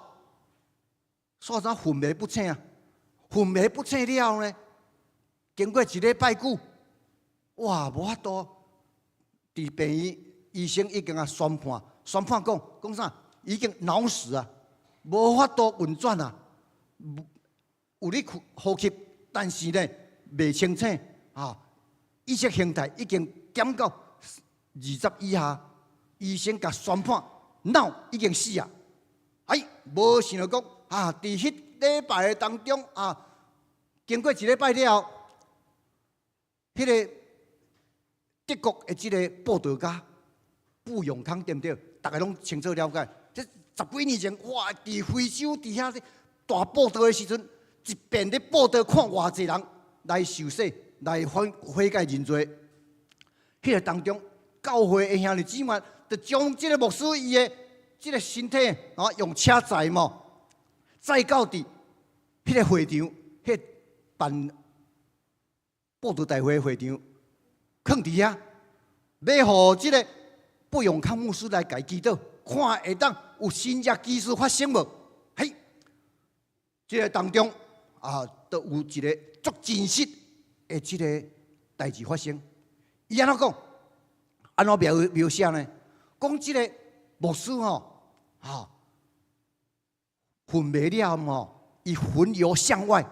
Speaker 5: 煞怎昏迷不醒昏迷不醒了呢？经过一礼拜久，哇，无法度。伫病院，医生已经宣判讲啥？已经脑死无法度运转有咧呼吸，但是呢，未清醒意识形态已经减到20以下。医生甲宣判脑已经死无想到讲伫迄礼拜的当中经过一礼拜了后，迄个德国的这个报道家布永康，对不对？大家拢清楚了解。这10几年前，哇，伫非洲伫遐大报道的时阵，一遍咧报道看偌济人来受洗，来悔改认罪。迄个当中，教会的兄弟姊妹就将这个牧师伊的这个身体用车载嘛，载到伫迄个会场，迄办报道大会的会场。放伫遐，要互即个布永康牧师来家祈祷，看会当有新约基事发生无？嘿，即个当中都有一个足真实的即个代志发生。伊安怎讲？安怎描写呢？讲即个牧师昏迷了伊魂游向外，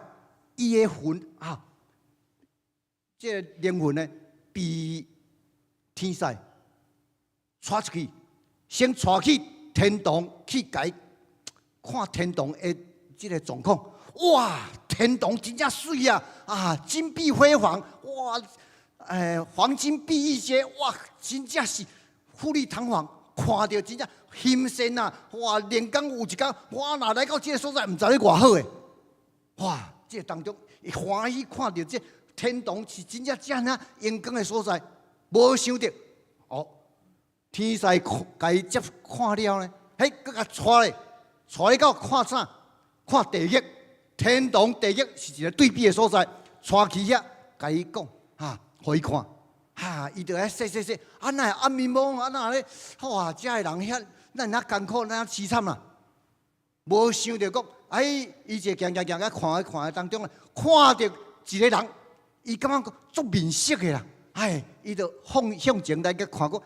Speaker 5: 伊的魂即个灵魂呢？被天使带出去，先带去天堂去看天堂的这个状况。哇，天堂真正水金碧辉煌，哇，黄金碧玉阶，哇，真正是富丽堂皇，看到真正欣羡哇，连讲有一天，我若来到这个所在，唔知咧偌好诶，哇，这个当中欢喜看到这。天堂是真正遮尔阳光的所在，无想到天使甲伊接看了呢，佮甲带到看啥？看地狱，天堂地狱是一个对比的所在，带去遐，甲伊讲互伊看，伊就说，哪会暗迷蒙，哪咧，哇，遮个人遐，咱遐艰苦，咱遐凄惨无想到讲，伊就行甲看当中看到一个人。伊感觉足面色的啦，伊就向前来个看过，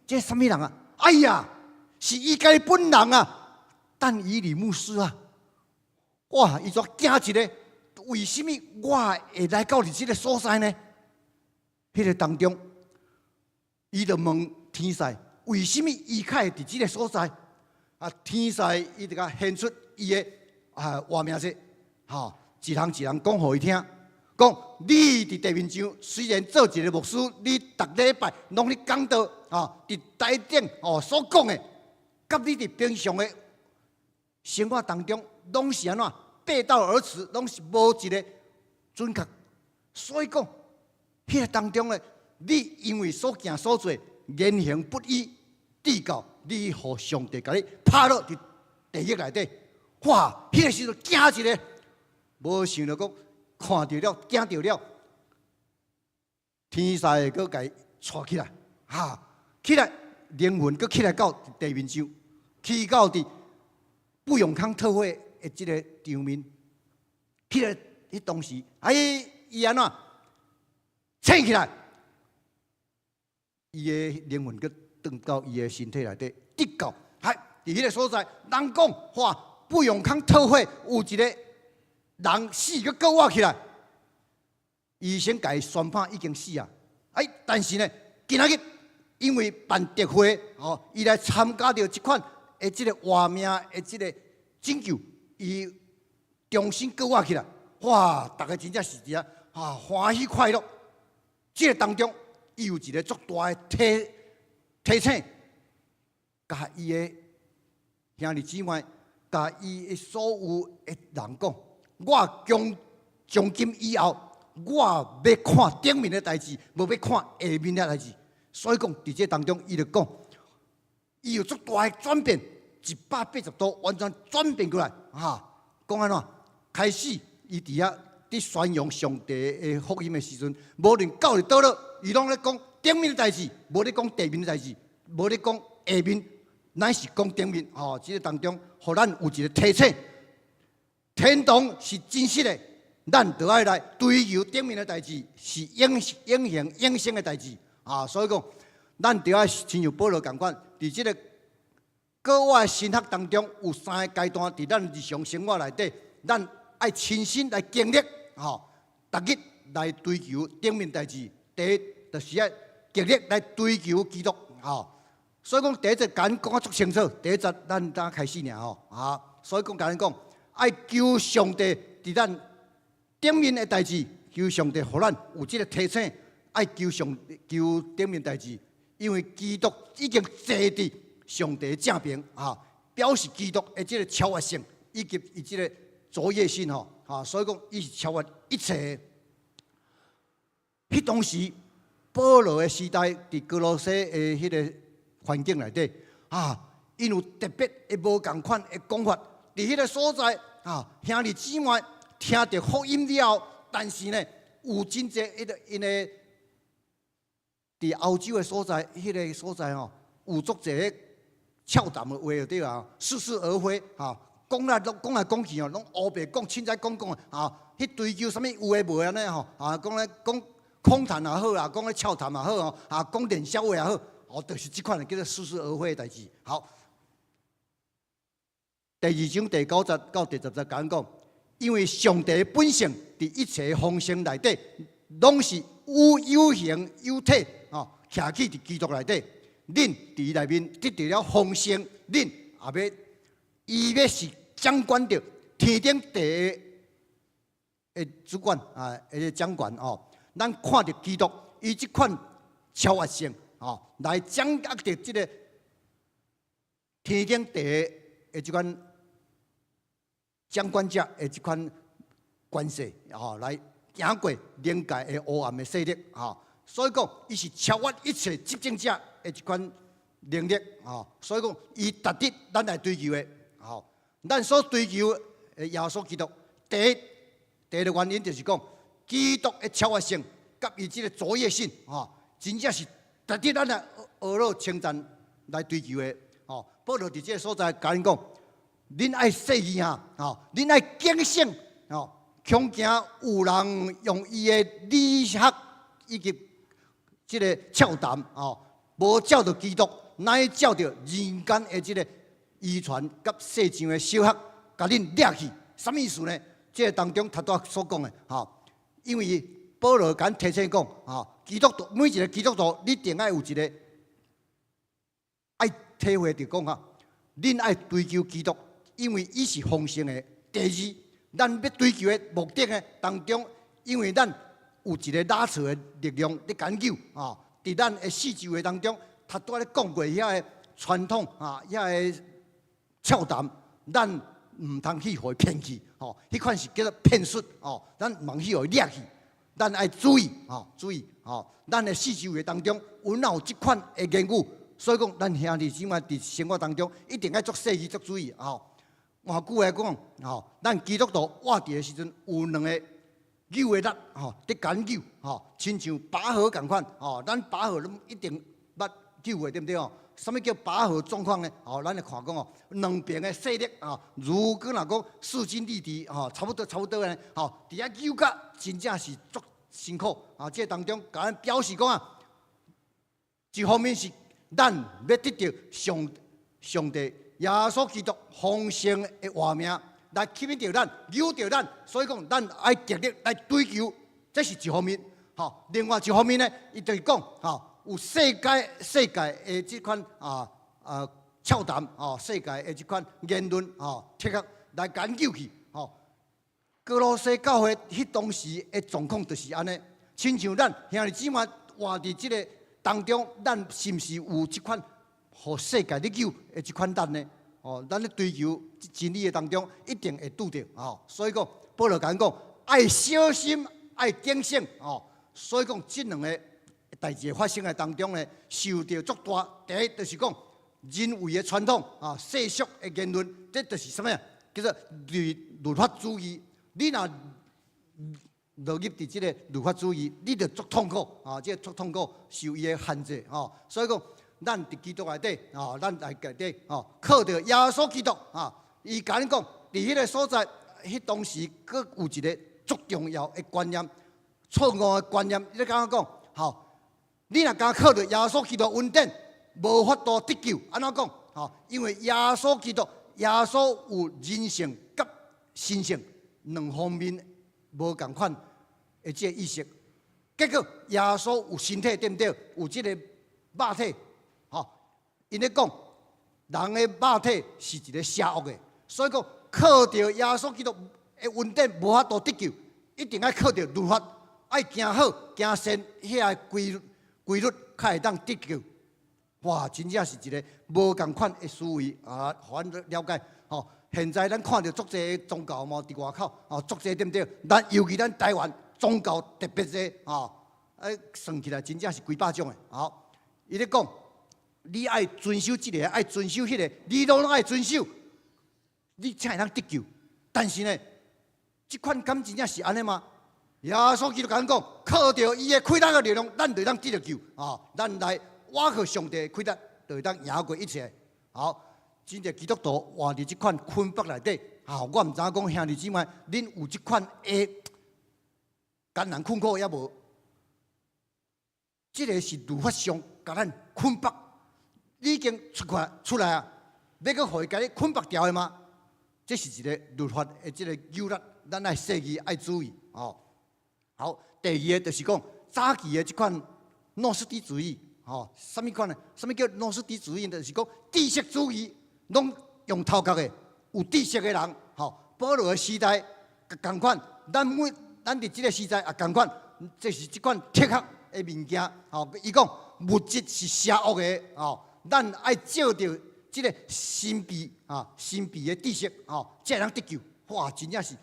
Speaker 5: 这什么人啊？哎呀，是伊家本人但以理牧师哇，伊煞惊一个，为什么我会来到你这个所在呢？迄个当中，伊就问天使，为什么伊会伫这个所在？天使伊就甲显出伊的话名说，一人讲互伊听。讲你伫地面上虽然做一个牧师，你逐礼拜拢咧讲道伫台顶所讲的甲你伫平常的生活当中，拢是安怎背道而驰，拢是无一个准确。所以讲，迄个当中咧，你因为所行所做言行不一，至到你互上帝甲你拍落伫地狱内底。哇！迄个时阵惊一个，无想到讲看到了，惊到了，天使会搁甲伊带起来，起来灵魂搁起来到地面上，去到伫不永康特会的即个场面，迄当时，伊安怎醒起来，伊的灵魂搁转到伊的身体内底，直到伫迄个所在，人讲哇，不永康特会有一个人死搁搁活起来，医生甲伊宣判已经死啊，但是呢，今仔日因为办特会，伊来参加到即款的即个活命的即个拯救，伊重新搁活起来，哇！大家真正是伫欢喜快乐。这个当中，伊有一个足大的提醒，甲伊的兄弟姊妹，甲伊的所有的人讲：我从今以后，我要看顶面的代志，无要看下面的代志。所以讲，伫这当中，伊就讲，伊有足大的转变，180度完全转变过来。讲安怎？开始伊伫遐。伫宣扬上帝的福音的时阵，无论到伫倒落，伊拢咧讲顶面的代志，无咧讲地面的代志，无咧讲下面，乃是讲顶面。即个当中，互咱有一个提醒：天堂是真实的，咱就要来追求顶面的代志，是永恒永生的代志。所以讲，咱就要亲像保罗共款，伫即个各外神学当中，有3个阶段，伫咱日常生活内底，咱爱亲身来经历。逐日来追求顶面代志，第一就是要极力来追求基督。所以讲第一节讲啊足清楚，第一节咱刚开始尔所以讲甲咱讲，爱求上帝伫咱顶面的代志，求上帝互咱有即个提醒，爱求顶面代志，因为基督已经坐伫上帝的正边表示基督的即个超越性以及伊即个卓越性所以讲，伊是超越一切。迄当时，保罗的时代，伫哥罗西的迄个环境内底，因有特别的无共款的讲法。伫迄个所在，兄弟姊妹听到福音了后，但是呢，有真济因个伫欧洲的所在，迄个所在有足济俏谈的话对似是而非讲来讲去拢乌白讲，凊彩讲去追求啥物有诶无安尼讲咧讲空谈也好啦，讲咧俏谈也好讲练笑话也好，就是即款叫做似是而非诶代志。好，第2章第9节到第10节讲，因为上帝的本性伫一切丰盛内底，拢是有形有体徛起伫基督内底，恁伫内面得到了丰盛，恁也伊要是掌管着天顶地的主管的掌管咱看到基督伊即款超越性来掌握着即个天顶地的即款掌管者的即款关系来行过灵界的黑暗的势力所以讲伊是超越一切执政者的即款能力所以讲伊值得咱来追求的。咱所追求的耶稣基督，第一个原因就是讲，基督的超越性，甲伊即个卓越性，真正是值得咱来学乐称赞来追求的。保罗伫即个所在甲恁讲，恁爱细耳恁爱警醒恐惊有人用伊的理学以及即个俏谈无照着基督，乃照着人间的即个遗传甲世上的小学，甲恁掠去，什么意思呢？这个当中头拄所讲的因为保罗甲提醒讲基督徒每一个基督徒，你一定爱有一个爱体会着讲恁爱追求基督，因为伊是丰盛的。第二，咱要追求的目的呢当中，因为咱有一个拉扯的力量咧研究伫咱的四周的当中，头拄咧讲过遐个传统啊，遐个俏谈，咱唔通去互伊骗去，吼，迄款是叫做骗术，哦，咱唔通去互伊掠去，咱爱注意，注意，咱的四周围当中有哪有即款的言语，所以讲，咱兄弟姊妹伫生活当中一定要做细意、做注意，换句话讲，咱基督徒活伫的时阵有两个扭的力，得敢扭，亲像拔河共款，咱拔河拢一定捌扭的，对不对？什么叫拔河状况呢？咱来看讲两边的势力如果若讲势均力敌，差不多呢，伫遐扭甲真正是足辛苦这当中，甲咱表示讲一方面是咱要得到上帝耶稣基督丰盛的活命来吸引着咱、扭着咱，所以讲咱爱极力来追求，这是一方面。另外一方面呢，伊就是讲有世界的这款俏谈世界的这款言论贴合来研究去哥罗西教会迄当时的状况就是安尼，亲像咱兄弟姊妹活伫即个当中，咱是毋是有即款互世界咧救的即款咱呢？咱咧追求真理的当中，一定会拄着所以讲，保罗讲爱小心，爱警醒所以讲，这两个代志发生的当中呢，受到足大。第一就是讲人为的传统世俗的言论，这就是什么呀？叫做律法主义。你若落入伫即个律法主义，你就足痛苦即足痛苦，受伊的限制所以讲，咱伫基督内底咱来内底靠着耶稣基督伊甲咱讲，伫迄个所在，迄当时佫有一个足重要的观念。错误的观念，你敢讲你若敢靠着耶稣基督恩典，无法度得救，安怎讲？因为耶稣基督，耶稣有人性甲神性两方面无共款的这个意识。结果耶稣有身体，对不对？有这个肉体，因咧讲人的肉体是一个邪恶的，所以讲靠着耶稣基督的恩典无法度得救，一定要靠着律法。爱行好行善，遐规律才会当得救。哇，真正是一个无共款的思维互咱了解。现在咱看到足济宗教嘛，伫外口足济对不对？尤其咱台湾宗教特别济算起来真正是几百种的。伊咧讲，你爱遵守这个，爱遵守迄个，你拢爱遵守，你才会当得救。但是呢，这款敢真正是安尼吗？耶稣基督讲，靠着伊的开达的力量，咱就当得到救咱来挖靠上帝的开达，就会当赢过一切。真正基督徒活伫这款捆绑内底，我唔知讲兄弟姊妹，恁有这款的艰难困苦也无？这个是律法上甲咱捆绑，你已经出来啊，要搁互伊甲你捆绑掉的吗？这是一个律法的这个诱惑，咱爱细意爱注意好，第二个就是讲早期的这款诺斯底主义，什么款呢？什么叫诺斯底主义？就是讲知识主义，拢用头壳的，有知识的人，保罗的时代同款，咱伫这个时代也同款，这是这款贴合的物件。伊讲物质是邪恶的，咱爱照着这个神秘的知识，才能得救。哇，真正是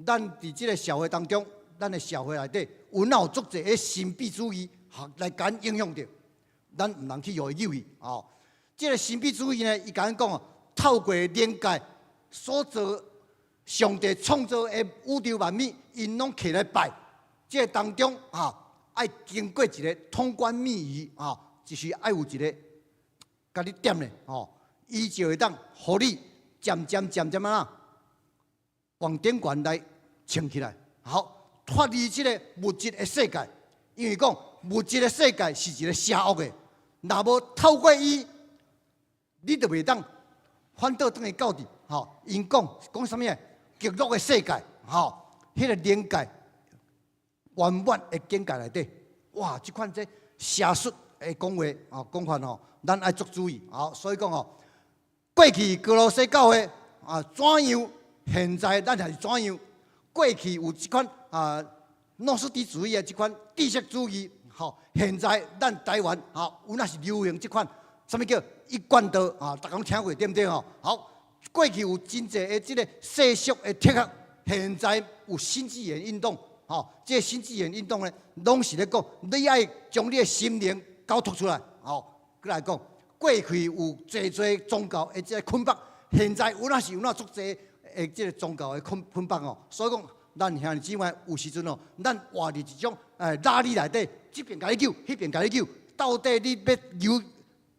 Speaker 5: 咱伫这个社会当中。咱的社会内底有哪有足侪的神秘主义来甲咱影响着，咱唔能去互伊诱去这个神秘主义呢，伊甲咱讲透过灵界所做上帝创造的宇宙万物，因拢起来拜。这个当中爱经过一个通关密语就是爱有一个甲你点咧伊就会当互你渐渐往顶悬来撑起来。脱离这个物质的世界，因为讲物质的世界是一个邪恶的，若无透过伊，你就袂当反倒转去到底。因讲什么呀？极乐的世界，迄个灵界圆满的境界内底，哇！这款这邪术的讲话讲法咱爱足注意。所以讲过去哥罗西教会怎样，现在咱也是怎样。过去有这款诺斯底主义的这款知识主义，现在咱台湾有那是流行这款，什么叫一贯道啊，大家听过对不对吼？好，过去有真侪的这个世俗的铁学，现在有新纪元运动，吼，这个新纪元运动呢，拢是咧讲，你爱将你的心灵交托出来，吼，过来讲，过去有侪宗教的这个捆绑，现在有足侪的这个宗教的捆绑哦，所以讲。咱兄弟姊妹有时阵哦，咱活伫一种拉力内底，这边甲你救，迄边甲你救，到底你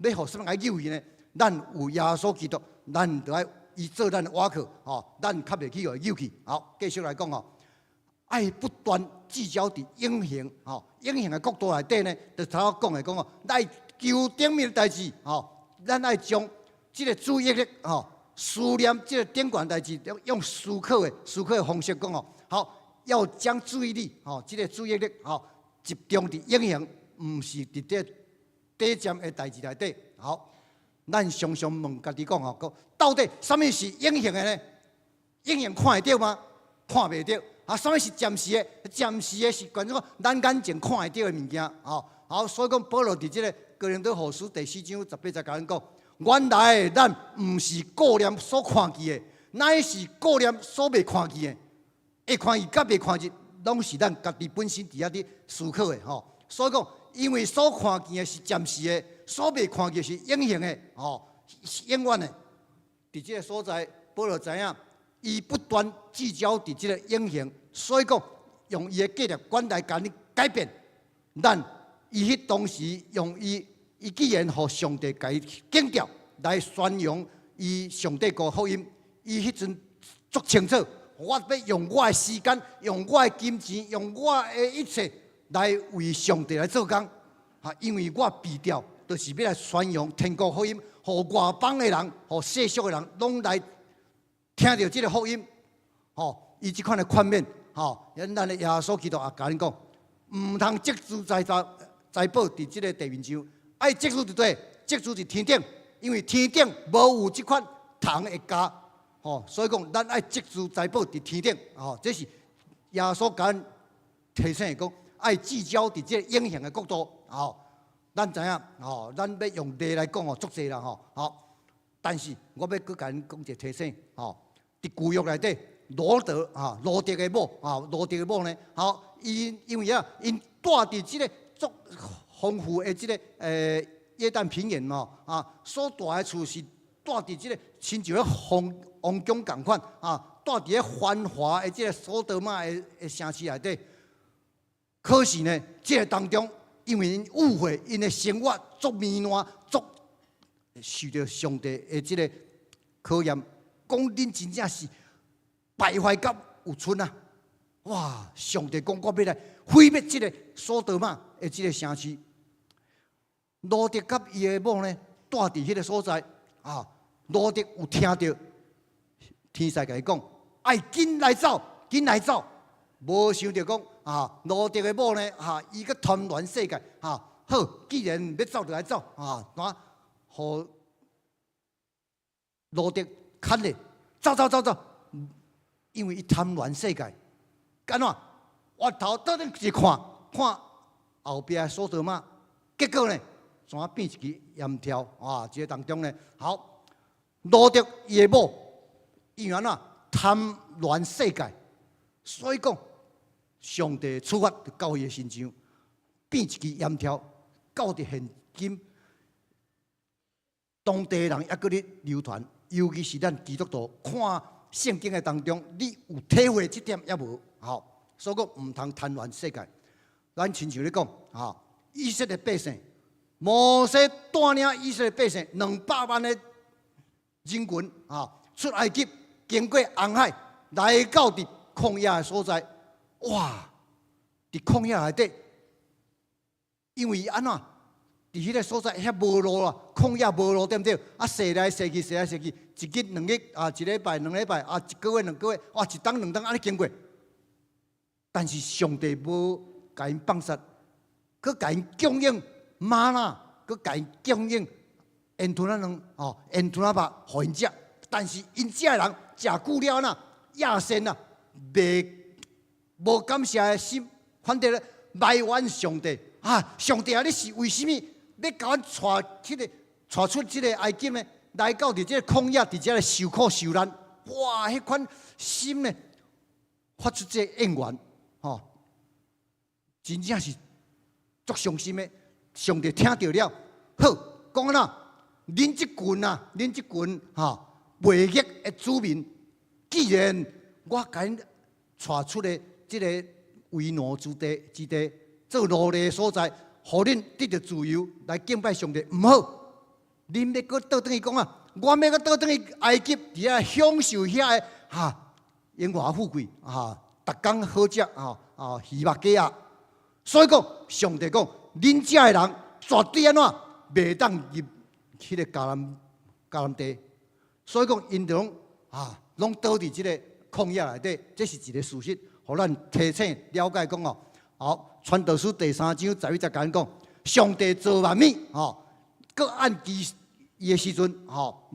Speaker 5: 要互什么来救伊呢？咱有耶稣基督，咱就爱伊做咱的瓦壳，吼，咱较袂去互救去。好，继续来讲哦，爱不断聚焦伫永恒，吼，永恒的角度内底呢，就头仔讲的讲哦，来求顶面的代志，吼，咱爱将这个注意力，吼。思念这个顶悬代志，用思考的方式讲哦，好，要将注意力，这个注意力，集中伫永恒，唔是伫这短暂的代志内底。好，咱常常问家己讲哦，到底什么是永恒的呢？永恒看会到吗？看袂到。啊，什么是暂时的？暂时的是关于讲咱眼前看会到的物件。好，所以讲保罗伫这个哥林多后书第4章18节甲咱讲。原来咱唔是顾念所看见的，乃是顾念所未看见的。会看见甲未看见，拢是咱家己本身伫遐伫思考的吼。所以讲，因为所看见的是暂时的，所未看见是永恒的，是永远的。伫这个所在，保罗知影，伊不断聚焦伫这个永恒，所以讲用伊的价值观来甲你改变。咱伊迄当时用伊既然互上帝甲伊警调来宣扬伊上帝个福音，伊迄阵足清楚，我要用我的时间、用我的金钱、用我的一切来为上帝来做工。因为我避掉，就是要来宣扬天国福音，互外邦的人、互世俗的人，拢来听到这个福音。伊即款的宽免，咱的耶稣基督也甲恁讲，唔通积资财宝伫即个地面上。爱积住伫对，积住伫天顶，因为天顶无有即款糖会加，所以讲咱爱积住财宝伫天顶，这是耶稣甲咱提醒讲，爱聚焦伫即个永恒的角度，咱知影，咱要用例来讲足济啦，好，但是我要搁甲恁讲一个提醒，伫旧约内底，罗德的某呢，因为因住伫即个足。丰富的这个约旦平原所住的厝是住伫这个亲像皇宫共款住伫咧繁华的这个索多玛的城市内底。可是呢，这个当中因为因误会，因的生活足糜烂，足受到上帝的这个考验，讲恁真正是败坏到有寸啊！哇！上帝讲我要来毁灭这个索多玛的这个城市。罗德甲伊的某呢，住伫迄个所在罗德有听到天使甲伊讲，爱紧来走，紧来走。无想到讲罗德的某呢伊个贪恋世界好，既然要走就来走那互罗德砍咧，走，因为伊贪恋世界，干怎？我头倒转去看后壁的索多玛，结果呢？山变一支岩条这个当中呢，好，罗德伊的某，因为贪恋世界，所以讲上帝处罚就到伊的身上，变一支岩条，到伫现今，当地人还搁咧流传，尤其是咱基督徒看圣经的当中，你有体会这点也无？好，所以讲唔通贪恋世界。咱亲像咧讲以色列百姓。摩西带领以色列百姓200万的人群出埃及，经过红海，来到伫旷野的所在。哇！伫旷野内底，因为安怎？伫迄个所在遐无路啦，旷野无路，对不对？踅来踅去，一日2日一礼拜2礼拜一个月2个月，一冬2冬安尼经过。但是上帝无甲因放杀，佮甲因供应。玛纳，佮甲因供应烟吞仔卵烟吞仔肉，互因食。但是因食的人食久了亚仙无感谢的心，反正埋怨上帝。上帝你是为什么要甲阮带迄个带出这个埃及呢，来到伫这个旷野，伫这个受苦受难，哇，迄款心呢，发出这个应援，吼，真正是足伤心的。上帝听到了，好，讲安那，恁即群啊，恁即群袂义的子民，既然我甲因带出的这个为奴之地，做奴隶的所在，互恁得到自由来敬拜上帝，唔好。恁要搁倒转去讲啊！我要搁倒转去埃及，伫遐享受遐个荣华富贵逐工好食鱼肉鸡啊！所以讲，上帝讲，恁遮个人绝对安怎袂当入迄个迦南地。所以讲，因着拢倒伫即个旷野内底，这是一个事实，互咱提醒了解讲哦。好，传道书第3章11节讲讲，上帝造万物搁按伊的时阵，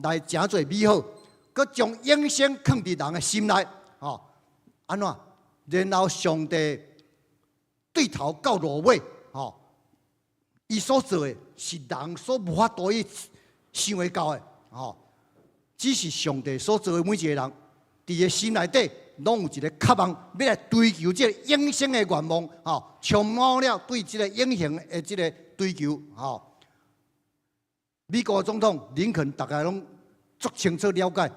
Speaker 5: 来诚侪美好，搁将永生放伫人的心内，安怎？然后上帝对头到落尾，伊所做的是人所无法度去想会到的，只是上帝所做的每一个人，伫个心内底，拢有一个渴望，要来追求这个永生的愿望，充满了对这个永恒的这个追求，美国总统林肯大概拢足清楚了解，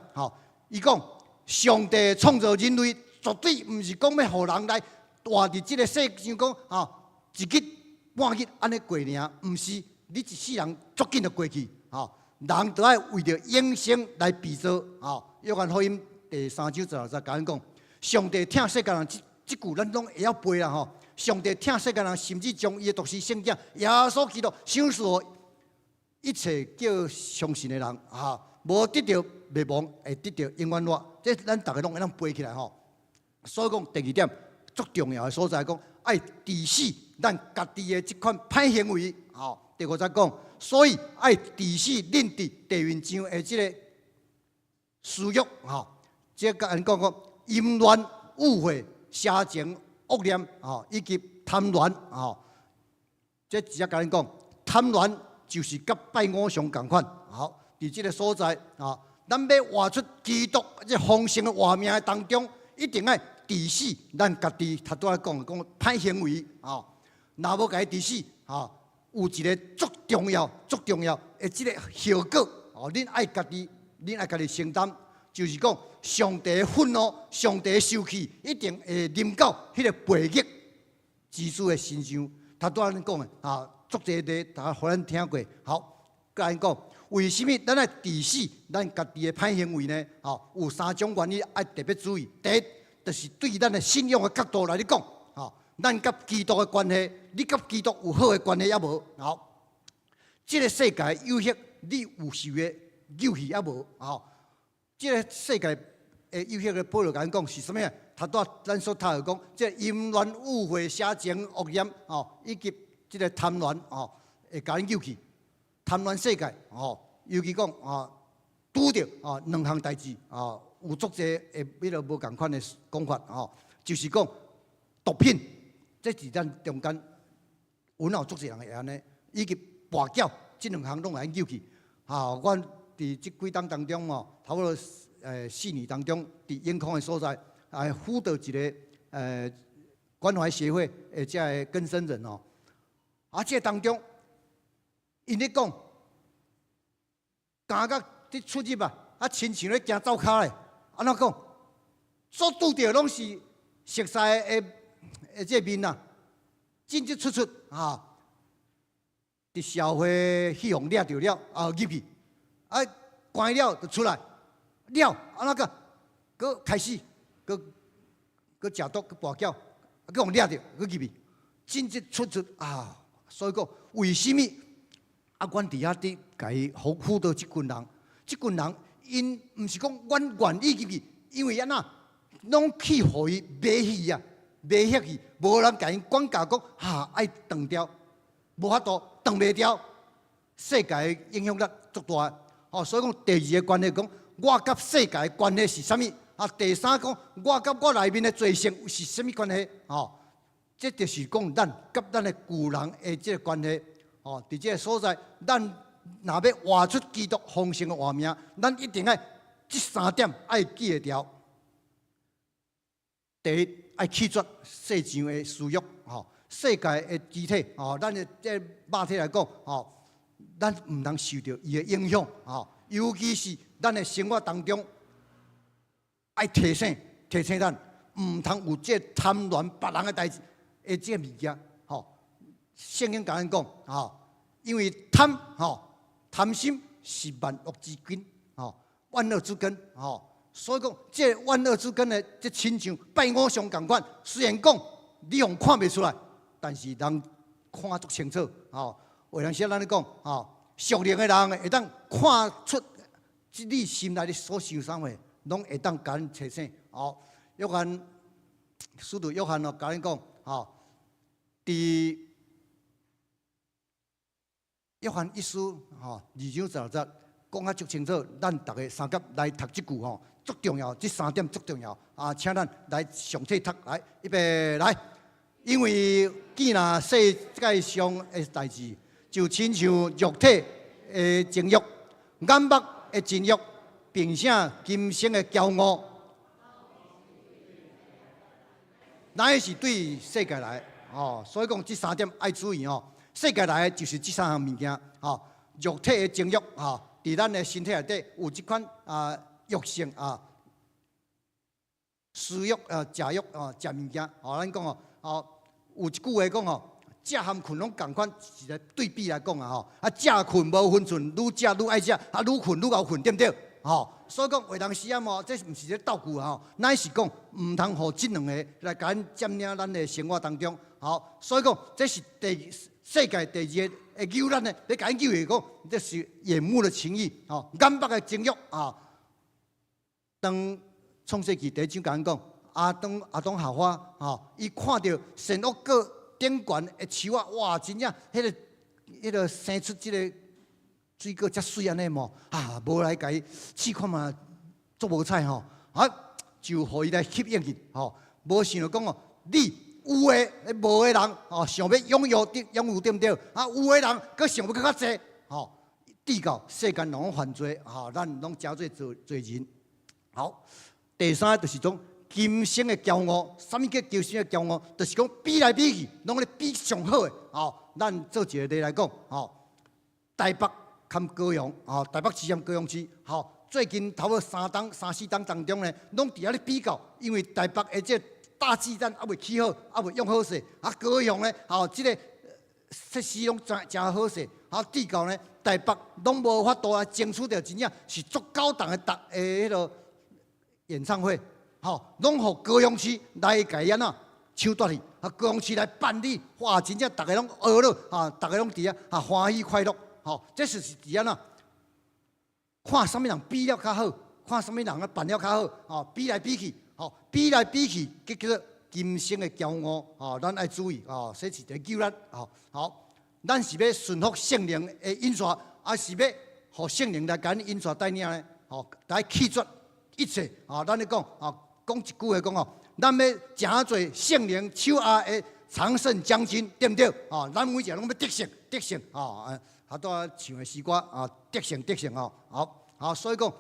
Speaker 5: 伊讲上帝创造人类，绝对毋是讲要互人来活伫即个世上讲一日半日安尼过尔，毋是你一世人足紧就过去，人都要为着永生来比作，约翰福音第3章16节讲，上帝疼世间人，即句咱拢会晓背啦上帝疼世间人，甚至将伊的独生圣子耶稣基督赏赐一切叫相信的人无得到灭亡，会得到永远活。这咱大家拢会当背起来所以讲第2点足重要的所在，讲爱治死咱家己的这款歹行为。第5节讲，所以爱治死恁伫地面上的这个私欲这甲人讲淫乱、污秽、邪情、恶念以及贪婪这直接甲人讲贪婪。就是甲拜偶像同款，伫即个所在咱要活出基督这丰盛的活命当中，一定要治死咱家己。头拄仔讲歹行为若无甲伊治死有一个足重要的即个后果恁爱家己承担，就是讲上帝的愤怒、上帝的生气，一定会临到迄个悖逆之子的身上。头拄仔讲的足侪个，大家互咱听过。好，甲咱讲，为什么咱爱治死咱家己的歹行为呢？有3种原因爱特别注意。第一，就是对咱的信仰的角度来讲，咱甲基督的关系，你甲基督有好的关系也无？这个世界有些你有受的诱惑也无？这个世界的有些个保罗甲咱讲是什么？头拄咱所读的讲，这淫乱、污秽、邪情、恶念以及这个贪婪会甲咱诱去，贪婪世界尤其讲拄着2项代志有足侪会比较无共款的讲法就是讲毒品，这是咱中间有足侪人会安尼，以及跋筊，这2项拢会咱诱去阮伫即几档当中差不多4年当中，伫永康的所在辅导一个关怀协会的这个更生人这当中，因咧讲，行到伫出入亲像咧行走骹咧，安怎讲？所拄着拢是熟悉的这面进进出出伫社会希望掠着了入去，关了就出来，了安怎个？搁开始，搁食毒，搁跋筊，搁互掠着，搁入去，进进出出所以讲，为什么阮伫遐伫甲伊辅导即群人？即群人因毋是讲阮愿意入去，因为安那拢去互伊买去买遐去，无人甲因管教讲爱断掉，无法度断袂掉，世界的影响力足大所以讲第2个关系讲，我甲世界的关系是啥物？第3讲，我甲我内面的罪性是啥物关系？这就是讲咱甲咱的旧人的这个关系伫这个所在，咱若要活出基督丰盛的活命，咱一定要这3点爱记会牢。第一，爱弃绝世上的私欲，世界的肢体，咱的这肉体来讲，咱唔通受到伊的影响，尤其是咱的生活当中，爱提醒咱，唔通有这贪恋别人的代志的这物件，圣经甲咱讲，因为贪心是万恶之根，万恶之根，所以讲，这万恶之根的，这亲像拜偶像同款。虽然讲你用看袂出来，但是人看足清楚。有当时咱咧讲，属灵的人会当看出你心内的所受伤的，拢会当甲咱提醒。约翰，使徒约翰甲咱讲，伫约翰一书2章16节讲啊足清楚，咱大家三甲来读这句足重要，这3点足重要请咱来详细读来，预备来。因为既然世界上的代志，就亲像肉体的情欲、眼目的情欲，并且今生的骄傲，那是对世界来所以讲这3点爱注意世界来就是这3项物件肉体的情欲伫咱的身体内底有这款欲性私欲食欲食物件咱讲有一句话讲食和困拢同款，是来对比来讲食困无分寸，愈食愈爱食，愈困愈熬困，对不对？所以讲有当时这毋是咧斗句乃是讲毋通互这2个来甲咱占领咱的生活当中所以讲这是世界第2个会救咱的，你甲咱救的讲，这是眼目的情欲眼目的情欲当创世纪第1章甲咱讲，亚当夏娃伊看到善恶果顶悬的树哇，真正迄个生出这个水果遮水安尼无来甲伊试看嘛，足无彩就互伊来吸引去无想到讲你有诶无诶人想要拥有对不对？有诶人佫想要佫较济至到世间拢犯罪咱拢真做罪人。好，第3就是讲今生的骄傲，什么叫今生的骄傲？就是讲比来比去，拢咧比上好的咱做一个例来讲台北堪高雄台北市兼高雄市最近头3、4档当中呢，拢伫遐咧比较，因为台北的这大巨蛋还未起好，还未用好势。高雄呢，这个设施拢真好势。至到呢，台北拢无法度争取到真正是足高档的迄个演唱会。拢互高雄市来改安抢夺去，高雄市来办理，哇，真正大家拢娱乐大家拢伫遐欢喜快乐。这是伫安看什么人比了较好，看什么人办了较好，比来比去。比来比去，结果今生的骄傲，咱爱注意这是在救咱。咱是要顺服圣灵的引带，还是要互圣灵来甲咱引带带领呢？来弃绝一切。咱咧讲一句话讲咱要诚做圣灵手下的常胜将军，对不对？咱每一个拢要得胜，多唱的诗歌得胜所以讲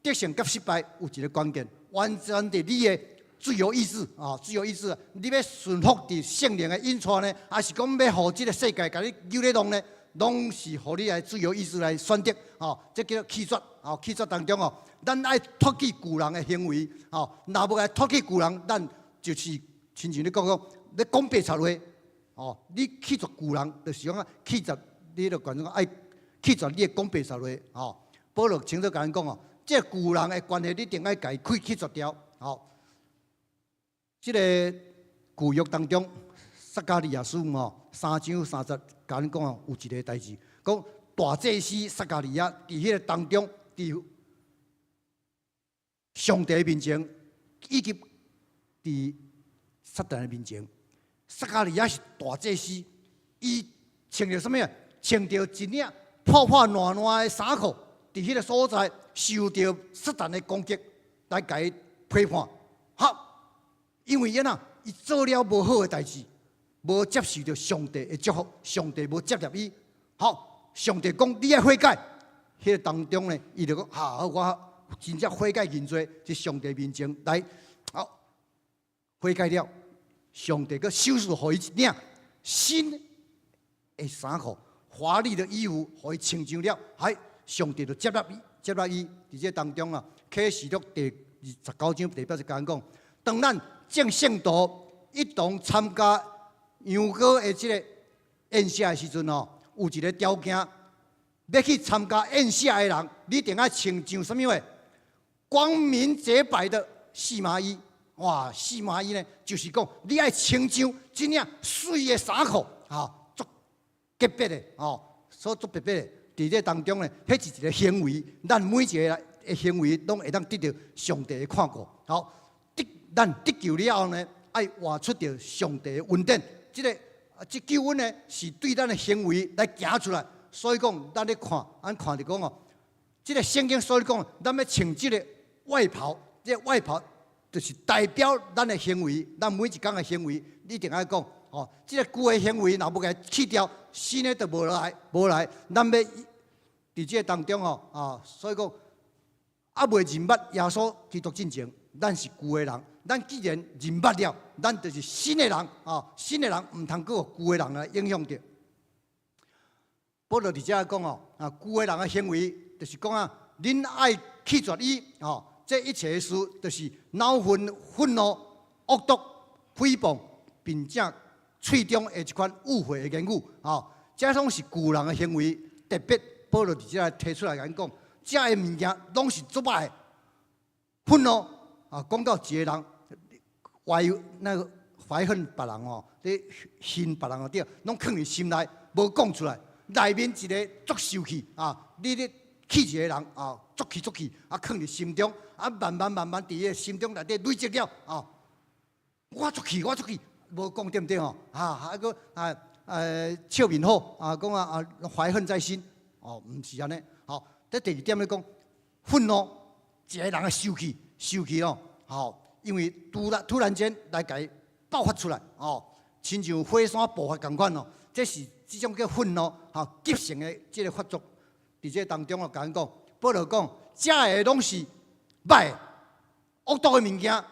Speaker 5: 得胜甲失败有一个关键。完全伫你的自由意志自由意志，你要顺服伫圣灵的引带呢，还是讲要互这个世界甲你扭咧弄呢？拢是互你来自由意志来选择这叫弃绝弃绝当中咱爱脱去旧人的行为若要来脱去旧人，咱就是亲像你讲你讲白贼话你弃绝旧人，就是讲弃绝你著观众爱弃绝你的讲白贼话保罗清楚甲咱讲这旧人的关系，你一定爱甲伊弃绝掉。这个旧约当中，撒迦利亚书3章3节，甲咱讲有一个代志，讲大祭司撒迦利亚伫迄个当中，伫上帝面前，以及伫撒旦的面前，撒迦利亚是大祭司，伊穿着什么？穿着一领破破烂烂的衫裤，伫迄个所在。受到撒旦的攻击，来甲伊批判，因为伊做了无好的代志，无接受到上帝的祝福，上帝无接纳伊，上帝讲你要悔改，迄个当中呢，伊就讲我真正悔改认罪，在上帝面前来，悔改了，上帝佮收拾互伊一领新的衫裤，华丽的衣服，互伊穿上了，上帝就接纳伊，伫这当中啊，启示录第29章第8节讲，当咱众圣徒一同参加羊羔的这个宴席的时阵哦，有一个条件，要去参加宴席的人，你一定要穿上什么话？光明洁白的细麻衣。哇，细麻衣呢，就是讲你爱穿上真正水的衫裤，足特别的所以足特别的。伫这当中呢，迄是一个行为，咱每一个的行为拢会当得到上帝的看顾。咱得救了后呢，爱活出着上帝的恩典。这救恩呢，是对咱的行为来行出来。所以讲，咱咧看，看着讲这个圣经所以讲，咱要穿这个外袍，这个外袍就是代表咱的行为，咱每一天的行为，你一定要讲这个旧的行为，若要甲去掉，新的就无来。咱要伫这当中所以讲未认捌耶稣基督进前，咱是旧的人。咱既然认捌了，咱就是新的人新的人唔通搁旧的人来影响着。保罗伫遮讲旧的人的行为，就是讲恁爱弃绝伊这一切的事，就是恼恨、愤怒、恶毒、诽谤，并且喙中的一款污秽的言语这拢是旧人的行为。特别保罗伫遮提出来讲，这个物件拢是足歹的。愤怒讲到一个人怀恨别人咧恨别人对，拢藏伫心内，无讲出来。内面一个足受气你咧气一个人足气，藏伫心中慢慢伫伊心中内底累积了我足气，无讲对不对个笑面好讲怀恨在心毋是安尼这第二点咧讲愤怒，一个人的受气因为突然间来甲伊爆发出来亲像火山爆发共款这是这种叫愤怒急性的这个发作。伫这当中甲咱讲，保罗讲，这个拢是歹恶毒的物件，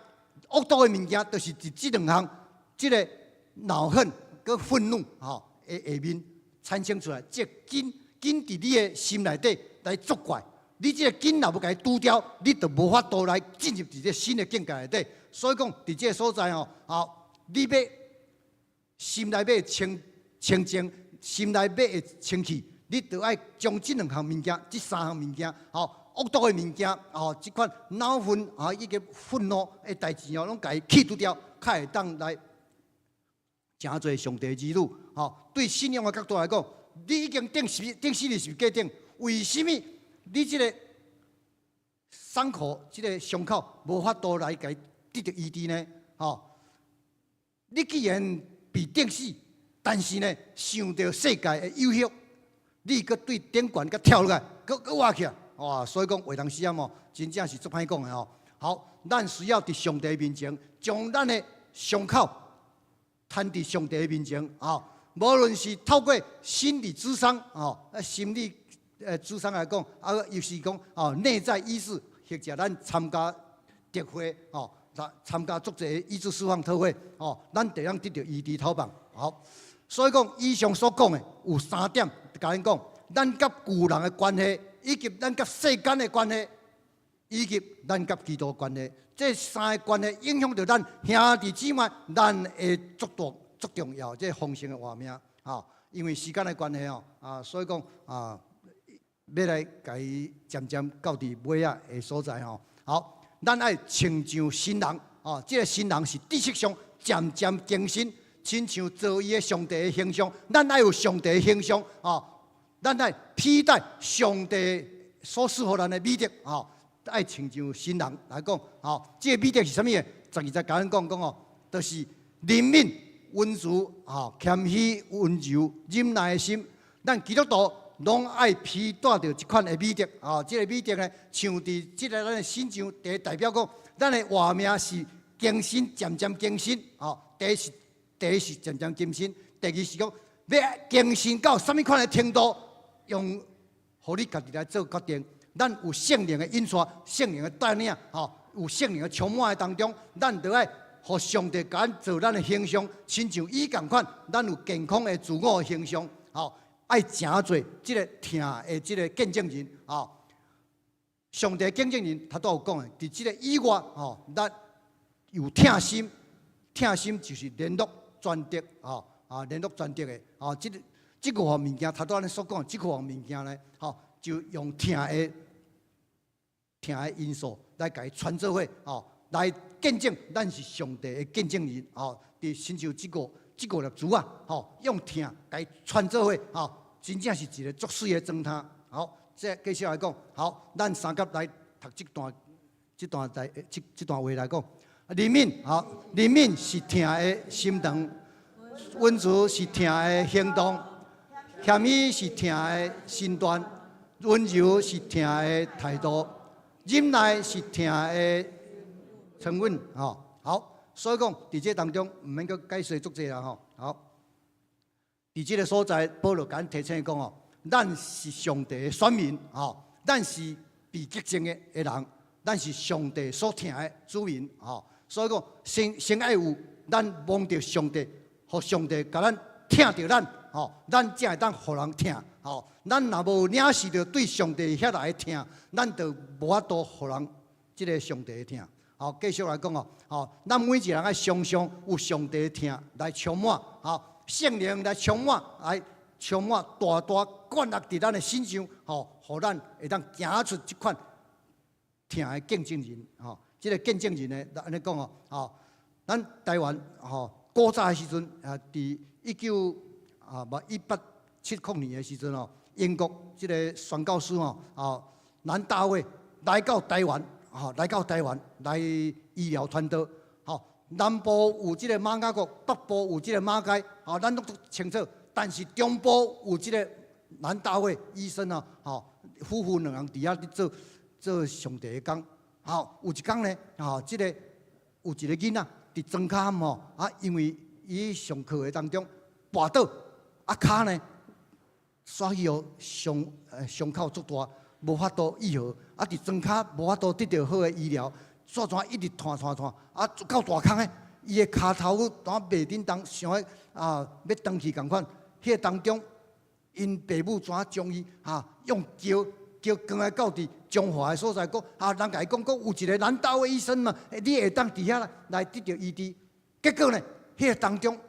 Speaker 5: 就是伫这两项，这个恼恨跟愤怒下面产生出来，这根伫你的心内底来作怪。你这个根若要甲伊拄掉，你就无法度来进入伫这新的境界内底。所以讲，伫这个所在你要心内要清净，心内要清气。你就爱将这两项物件、这三项物件，恶毒的物件，这款恼恨以及愤怒的代志拢甲伊去除掉，才会当来真侪上帝之女。对信仰的角度来讲，你已经定死你是假定，为什么你这个伤口、这个伤口无法度来甲伊得到医治呢？你既然被定死，但是呢，想到世界的有效。你搁对顶悬搁跳落来，搁活起来，哇！所以讲话当时真正是足歹讲的好，咱需要伫上帝面前，将咱的伤口摊伫上帝面前无论是透过心理咨商心理咨商来讲又是讲内在医治，或者咱参加特会参加足侪医治释放特会咱就通得到医治头棒所以讲，以上所讲的有3点，甲咱讲，咱甲旧人的关系，以及咱甲世间的关系，以及咱甲基督的关系，这3个关系影响到咱兄弟姊妹，咱会足重要。这丰盛的画面因为时间的关系所以讲要来甲伊渐渐到伫尾啊的所在好，咱爱亲像新人这个新人是知识上渐渐更新。亲像做伊的上帝的形象，咱爱有上帝的形象咱爱披戴上帝所赐予咱的美德爱亲像新人来讲这个美德是啥物嘢？12节甲咱讲就是怜悯、温柔谦虚、温柔、忍耐的心。咱基督徒拢爱披戴着这款的美德这个美德呢，像伫这个咱的信上，第一代表讲，咱的活命是更新，渐渐更新第一是渐渐更新，第二是讲要更新到什么款的程度，用，互你家己来做决定。咱有圣灵的引带，圣灵的带领，有圣灵的充满的当中，咱就爱互上帝甲咱做咱的形象，亲像伊共款，咱有健康的自我的形象，爱诚侪即个听的即个见证人，上帝见证人，他都有讲的，伫即个以外，咱有听心，听心就是联络专德，联络专德的，即个项物件，他都安尼所讲，即个项物件呢，就用听的因素来甲伊传做伙，来见证咱是上帝的见证人，伫亲像即个粒珠啊，用听甲伊传做伙，真正是一个足水的装摊。好，这继续来讲，好，咱三甲来读这段话来讲。灵敏是听的心肠，温柔是听的行动，谦虚是听的身段，温柔是听的态度，忍耐是听的沉稳。好，所以讲伫这当中唔免阁解释足济啦。好，伫这个所在，保罗甲咱提醒讲咱是上帝的选民，咱是被洁净的人，咱是上帝所听的子民，所以讲先爱有咱望着上帝，互上帝甲咱听着咱，咱才会当互人听，咱若无领受着对上帝遐来听，咱就无法度互人即个上帝听。好，继续来讲咱每一个人爱常常有上帝听来充满，圣灵来充满，来充满大灌入伫咱的心上，互咱会当行出即款听的见证人，即个见证人呢，安尼讲咱台湾古早的时阵伫1870年的时阵英国即个宣教师南大卫来到台湾，来医疗传道，南部有即个马雅国，北部有即个马街，咱都清楚。但是中部有即个南大卫医生夫妇两人伫遐做上帝的工。有一工呢，即个有一个囡仔伫庄骹因为伊上课的当中跋倒，骹呢刷去伤口足大，无法度愈合，伫庄骹无法度得到好的医疗，怎一直拖，到大空的，伊的骹头当袂叮当，想要断去共款。迄个当中，因爸母怎将伊用叫赶来到伫中华的所在，讲人甲伊讲有一个南投的医生嘛，你会当伫遐来得到医治。结果呢，迄个当中，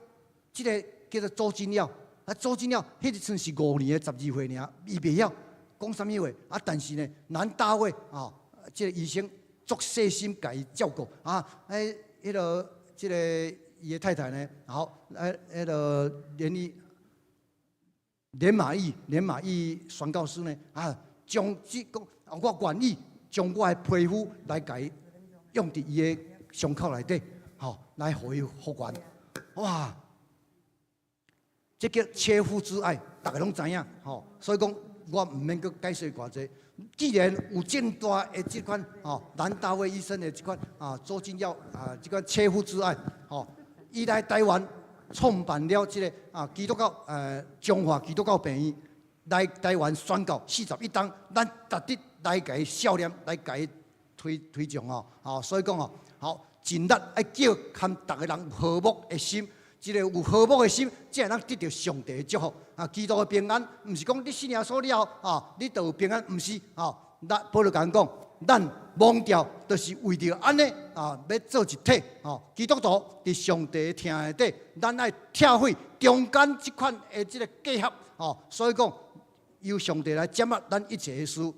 Speaker 5: 即个叫做周金耀，周金耀迄阵是5年的12岁尔，伊袂晓讲啥物话，但是呢，南投的即个医生足细心甲伊照顾迄个即个伊的太太呢，迄个连马义宣教师呢，将讲我愿意将我的皮肤来甲伊用伫伊的伤口内底，来互伊复原。哇！这叫切肤之爱，大家拢知影，所以讲我唔免阁解释偌济。既然有这么大的这款南大卫医生的这款周金耀这款切肤之爱，伊来台湾。创办了这个基督教中华基督教病院，来台湾宣教41档，咱值得来甲伊笑脸，来甲伊推崇所以讲尽力爱叫含大家人有和睦的心，这个有和睦的心，才会当得到上帝的祝福基督的平安，唔是讲你信仰所了你就有平安，唔是保罗讲咱忘掉就是为着安尼要做一体基督徒伫上帝的听内底，咱爱拆毁中间这款的这个隔阂所以讲由上帝来掌握咱一切的事，伫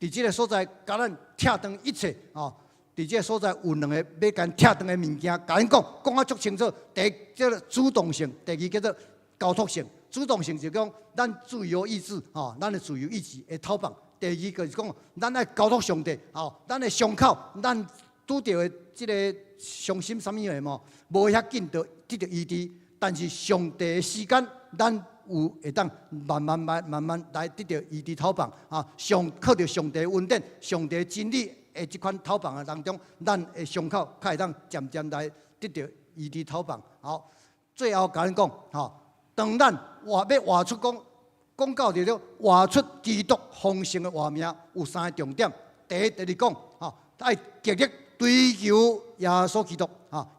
Speaker 5: 这个所在，甲咱拆断一切伫这个所在有两个要甲拆断的物件，甲咱讲足清楚。第一叫做主动性，第二叫做交托性。主动性就是讲咱自由意志咱的自由意志会投放。第二个是讲，咱爱交托上帝，咱的伤口，咱拄到的即个伤心啥物的无遐紧就得到医治，但是上帝的时间，咱有会当慢慢来得到医治投放靠着上帝的恩典、上帝的真理的即款投放当中，咱的伤口才会当渐渐来得到医治投放。最后甲咱讲当咱要活出讲讲到着了活出基督丰盛的活命，有3个重点。第一，就是讲，爱极力追求耶稣基督，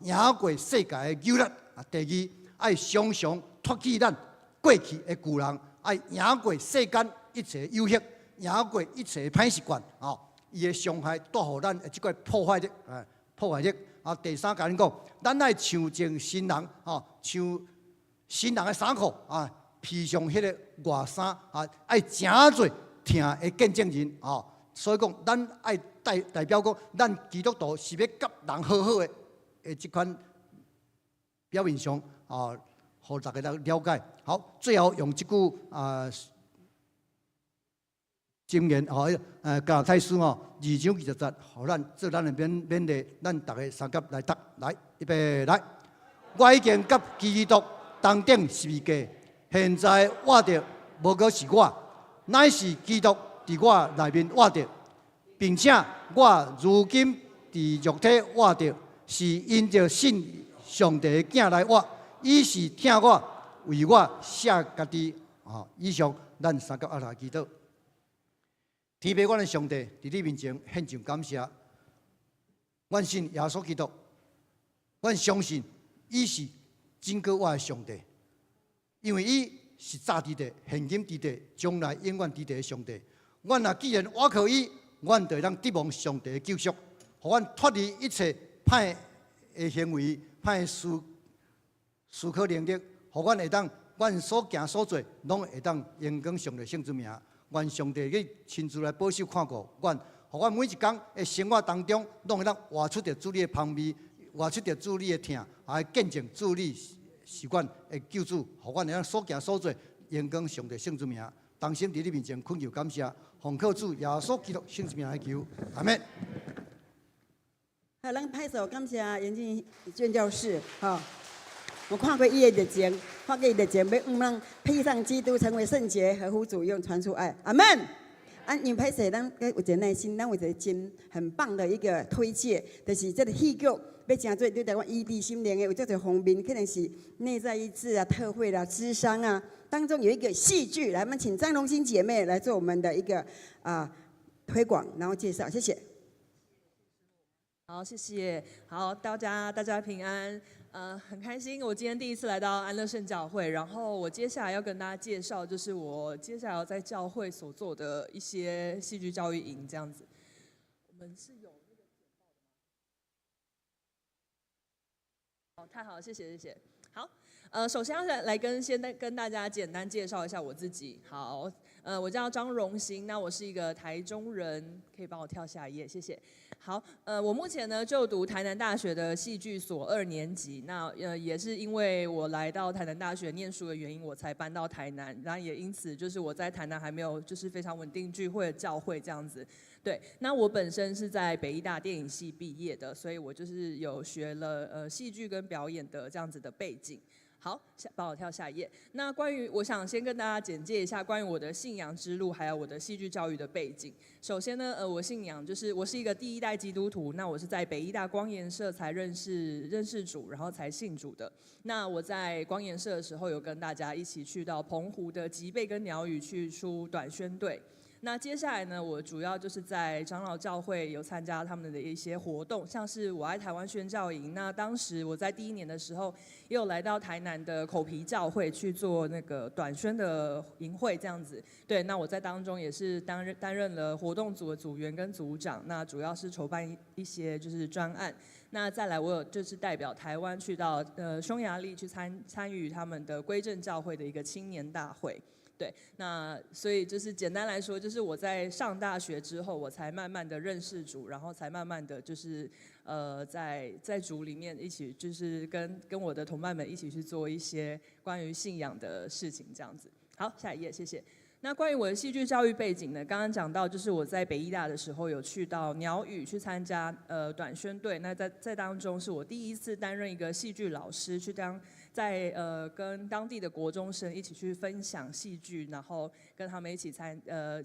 Speaker 5: 赢过世界的诱惑。第二，爱常常脱去咱过去的旧人，爱赢过世间一切诱惑，赢过一切歹习惯。伊的伤害带予咱的即个破坏力，破坏力。第三，甲恁讲，咱爱像正新人，像新人的衫裤，披上迄个外衫，爱诚侪听的见证人，所以讲，咱爱代表讲，咱基督徒是要甲人好好的即款表面上，互大家了解。好，最后用即句箴言，加拉太书2章20节，互咱做咱的勉励，咱大家三甲来读，来，预备来。我已经甲基督同顶十字架，现在活着无过是我，乃是基督伫我内面活着，并且我如今伫肉体活着，是因着信上帝的囝来活，伊是听我为我写家己。以上咱三甲来祈祷。天父，阮的上帝伫你面前献上感谢。阮信耶稣基督，阮相信伊是拯救我的上帝，因为伊是早伫地、现今伫地、将来永远伫地的上帝。阮若既然倚靠伊，阮就会当得望上帝的救赎，互阮脱离一切歹的行为、歹的思考能力，互阮会当阮所行所做，拢会当荣光上帝圣之名。愿上帝去亲自来保守看顾阮，互阮每一天的生活当中，拢会当活出着主你的香味，活出着主你的疼，见证主你是阮的救主，互阮会当所行所做，荣光上帝圣之名。当心伫你面前恳求感谢，奉靠主耶稣基督圣之名来求，阿门。
Speaker 6: 好，咱拍手感谢严静宣教士，我看过伊的热情，看过伊的热情，要让披上基督，成为圣洁，合乎主用，传出爱。阿门。因拍摄，咱有一个耐心，咱有一个真很棒的一个推荐，就是这个戏剧要真做对台湾异地心灵的有这个方面，可能是内在医治啊、特会啦、咨商啊，当中有一个戏剧，来，我们请张荣欣姐妹来做我们的一个推广，然后介绍，谢谢。
Speaker 7: 好，谢谢。好，大家平安。很开心，我今天第一次来到安乐圣教会，然后我接下来要跟大家介绍，就是我接下来要在教会所做的一些戏剧教育营这样子。我们是有那个简报的吗？太好了，谢谢。好，首先要先跟大家简单介绍一下我自己。好，我叫张荣欣，那我是一个台中人，可以帮我跳下一页，谢谢。好，我目前呢就读台南大学的戏剧所2年级。那也是因为我来到台南大学念书的原因，我才搬到台南。然后也因此就是我在台南还没有就是非常稳定聚会的教会这样子。对，那我本身是在北艺大电影系毕业的，所以我就是有学了戏剧跟表演的这样子的背景。好，帮我跳下一页。那我想先跟大家简介一下关于我的信仰之路，还有我的戏剧教育的背景。首先呢，我信仰就是我是一个第一代基督徒，那我是在北艺大光研社才认识主，然后才信主的。那我在光研社的时候，有跟大家一起去到澎湖的吉贝跟鸟语去出短宣队。那接下来呢，我主要就是在长老教会有参加他们的一些活动，像是我爱台湾宣教营。那当时我在第1年的时候，也有来到台南的口皮教会去做那个短宣的营会这样子。对，那我在当中也是担任了活动组的组员跟组长，那主要是筹办一些就是专案。那再来，我有就是代表台湾去到匈牙利去参与他们的归正教会的一个青年大会。对，那所以就是简单来说，就是我在上大学之后，我才慢慢的认识主，然后才慢慢的就是在主里面一起就是跟我的同伴们一起去做一些关于信仰的事情，这样子。好，下一页，谢谢。那关于我的戏剧教育背景呢，刚刚讲到就是我在北艺大的时候有去到鸟语去参加短宣队，那在当中是我第一次担任一个戏剧老师，去在在跟当地的国中生一起去分享戏剧，然后跟他们一起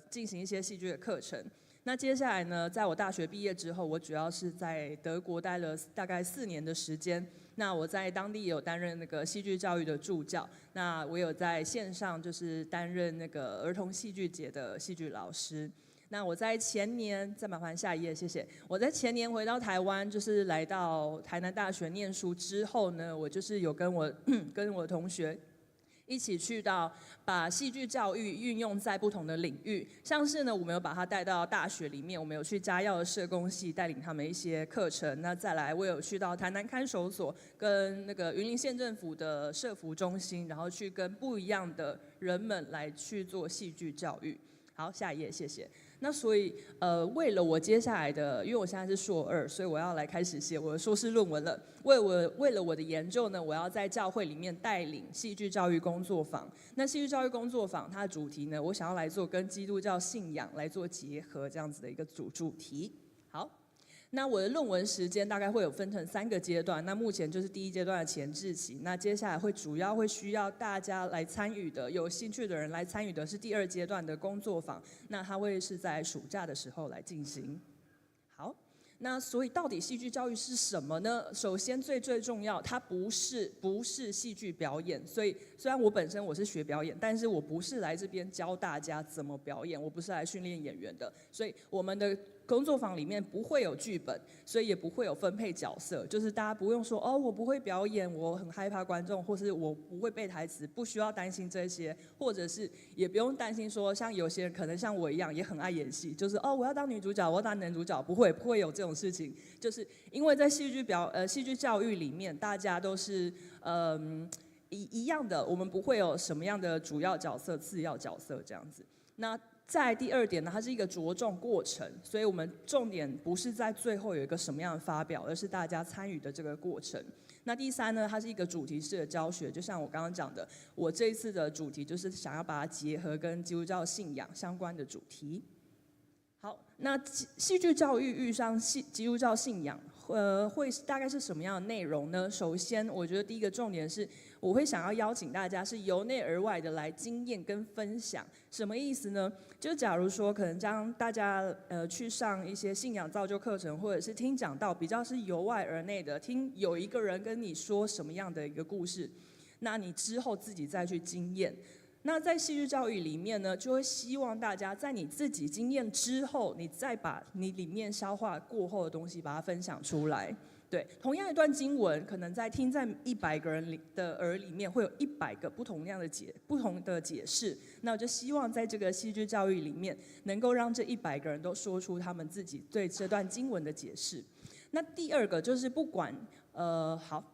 Speaker 7: 进行一些戏剧的课程。那接下来呢，在我大学毕业之后，我主要是在德国待了大概4年的时间。那我在当地也有担任那个戏剧教育的助教，那我有在线上就是担任那个儿童戏剧节的戏剧老师。那我在前年，再麻烦下一页，谢谢。我在前年回到台湾，就是来到台南大学念书之后呢，我就是有跟我的同学一起去到把戏剧教育运用在不同的领域，像是呢，我们有把它带到大学里面，我们有去嘉耀的社工系带领他们一些课程。那再来，我有去到台南看守所跟那个云林县政府的社福中心，然后去跟不一样的人们来去做戏剧教育。好，下一页，谢谢。那所以为了我接下来的，因为我现在是硕2，所以我要来开始写我的硕士论文了。为了我的研究呢，我要在教会里面带领戏剧教育工作坊。那戏剧教育工作坊它的主题呢，我想要来做跟基督教信仰来做结合这样子的一个主题。好。那我的论文时间大概会有分成3个阶段，那目前就是第1阶段的前置期，那接下来主要会需要大家来参与的，有兴趣的人来参与的是第2阶段的工作坊，那它会是在暑假的时候来进行。好，那所以到底戏剧教育是什么呢？首先最重要，它不是戏剧表演，所以虽然我本身我是学表演，但是我不是来这边教大家怎么表演，我不是来训练演员的，所以我们的工作坊里面不会有剧本，所以也不会有分配角色，就是大家不用说哦，我不会表演，我很害怕观众，或是我不会背台词，不需要担心这些，或者是也不用担心说，像有些人可能像我一样也很爱演戏，就是哦，我要当女主角，我要当男主角，不会有这种事情，就是因为在戏剧教育里面，大家都是一样的，我们不会有什么样的主要角色、次要角色这样子。那在第2点呢，它是一个着重过程，所以我们重点不是在最后有一个什么样的发表，而是大家参与的这个过程。那第3呢，它是一个主题式的教学，就像我刚刚讲的，我这一次的主题就是想要把它结合跟基督教信仰相关的主题。好，那戏剧教育遇上基督教信仰，会大概是什么样的内容呢？首先，我觉得第一个重点是，我会想要邀请大家是由内而外的来经验跟分享。什么意思呢？就假如说，可能将大家去上一些信仰造就课程，或者是听讲道，比较是由外而内的，听有一个人跟你说什么样的一个故事，那你之后自己再去经验。那在戏剧教育里面呢，就会希望大家在你自己经验之后，你再把你里面消化过后的东西把它分享出来。对，同样一段经文，可能在100个人的耳里面，会有100个不同的解释。那我就希望在这个戏剧教育里面，能够让这100个人都说出他们自己对这段经文的解释。那第2个就是不管好。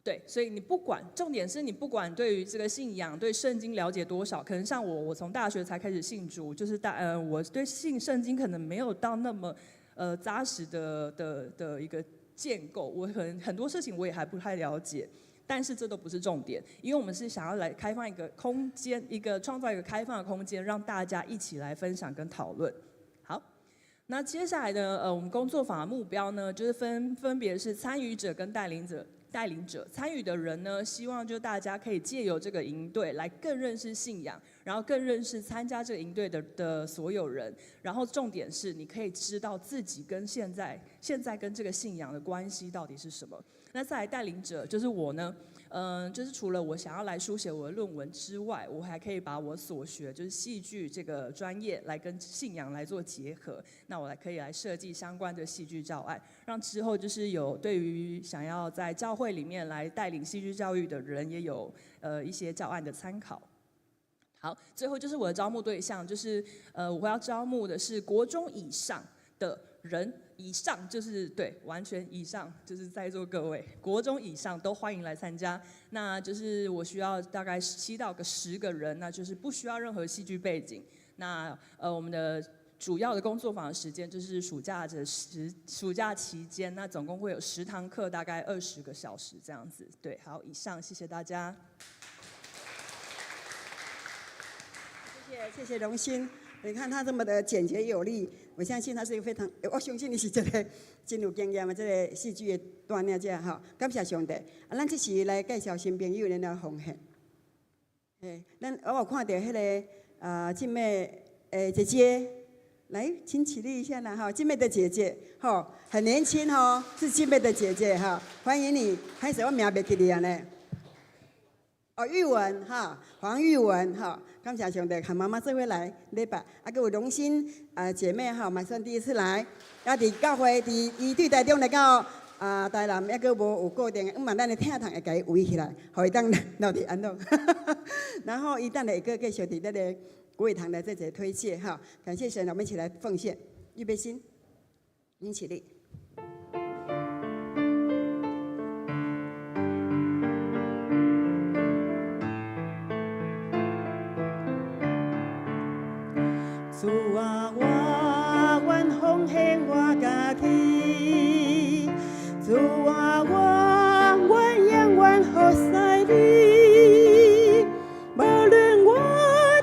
Speaker 7: 对，所以你不管，重点是你不管对于这个信仰、对圣经了解多少，可能像我从大学才开始信主，就是我对圣经可能没有到那么扎实的一个建构，我可能很多事情我也还不太了解，但是这都不是重点，因为我们是想要来开放一个空间，创造一个开放的空间，让大家一起来分享跟讨论。好。那接下来呢，我们工作坊的目标呢，就是分别是参与者跟带领者。参与的人呢，希望就大家可以借由这个营队来更认识信仰，然后更认识参加这个营队的所有人。然后重点是，你可以知道自己跟现在跟这个信仰的关系到底是什么。那再来带领者就是我呢，就是除了我想要来书写我的论文之外，我还可以把我所学就是戏剧这个专业来跟信仰来做结合。那我可以来设计相关的戏剧教案，让之后就是有对于想要在教会里面来带领戏剧教育的人，也有一些教案的参考。好，最后就是我的招募对象，就是我要招募的是国中以上的人。以上就是对，完全以上就是在座各位，国中以上都欢迎来参加。那就是我需要大概7到10个人，那就是不需要任何戏剧背景。那我们的主要的工作坊的时间就是暑假期间，那总共会有10堂课，大概20个小时这样子。对，好，以上，谢谢大家。
Speaker 6: 谢谢荣欣。你看他这么的简洁有力，我相信他是一个非常，我相信你是一个真有经验的这个戏剧的锻炼者哈。感谢上帝，咱这时来介绍新朋友咱的奉献。我有看到迄个静妹姐姐，来，请起立一下啦哈，静妹的姐姐哈，很年轻哦，是静妹的姐姐哈，欢迎你。开始我名袂记你啊呢。玉文哈，黄玉文哈，感谢上帝，和妈妈做伙来礼拜，还有荣欣姐妹哈，嘛算第一次来，伫教会伊对台中来到台南，还个无有固定，咱的听堂会甲伊围起来，互伊当留伫安乐。然后伊等下个继续伫咱个国语堂来做一个推介哈，感谢神，我们一起来奉献，预备心，您起立。主啊，我愿奉献我家己。主啊，我愿永远服侍你。无论我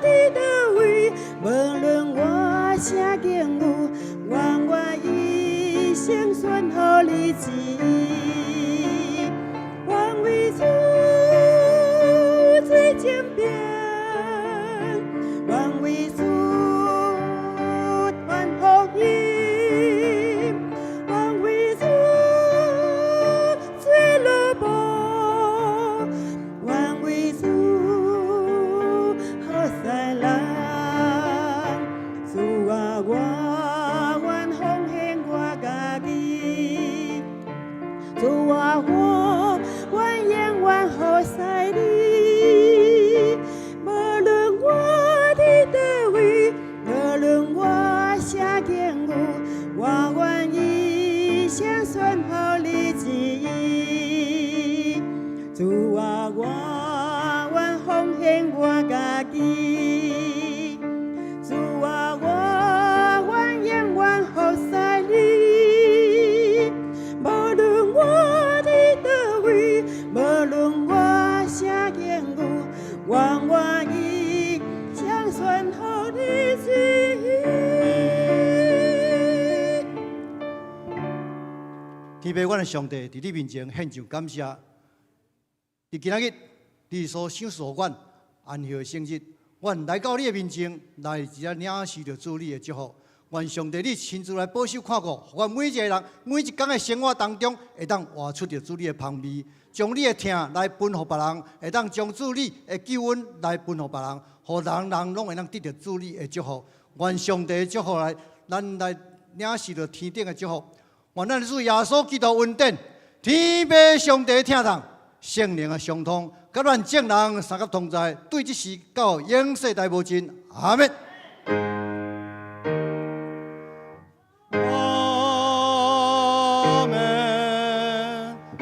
Speaker 6: 伫倒位，无论我啥境遇，我愿一生顺服你旨意。愿为主做前边，愿为主。主啊，我愿奉献我家己。主啊，我愿永远服侍你。无论我伫倒位，无论我啥境遇，我愿意将顺服你旨意。天父，阮的上帝，伫你面前献上感谢。伫今仔日，你所赏赐阮安息的圣日，阮来到你的面前，来只领受着主你的祝福。愿上帝你亲自来保守看顾，互阮每一个人每一天的生活当中，会当活出着主你的香味，将你的疼来分予别人，会当将主你的救恩来分予别人，互人人拢会当得到主你的祝福。愿上帝的祝福来，咱来领受着天顶的祝福。愿咱主耶稣基督恩典，天父上帝的疼痛。圣灵的相通，甲咱众人三甲同在，对这事到永世大无尽。阿门。阿门。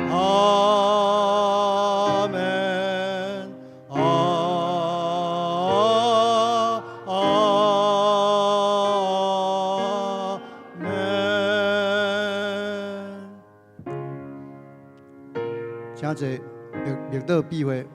Speaker 6: 阿门。阿门。请坐，绿道闭会。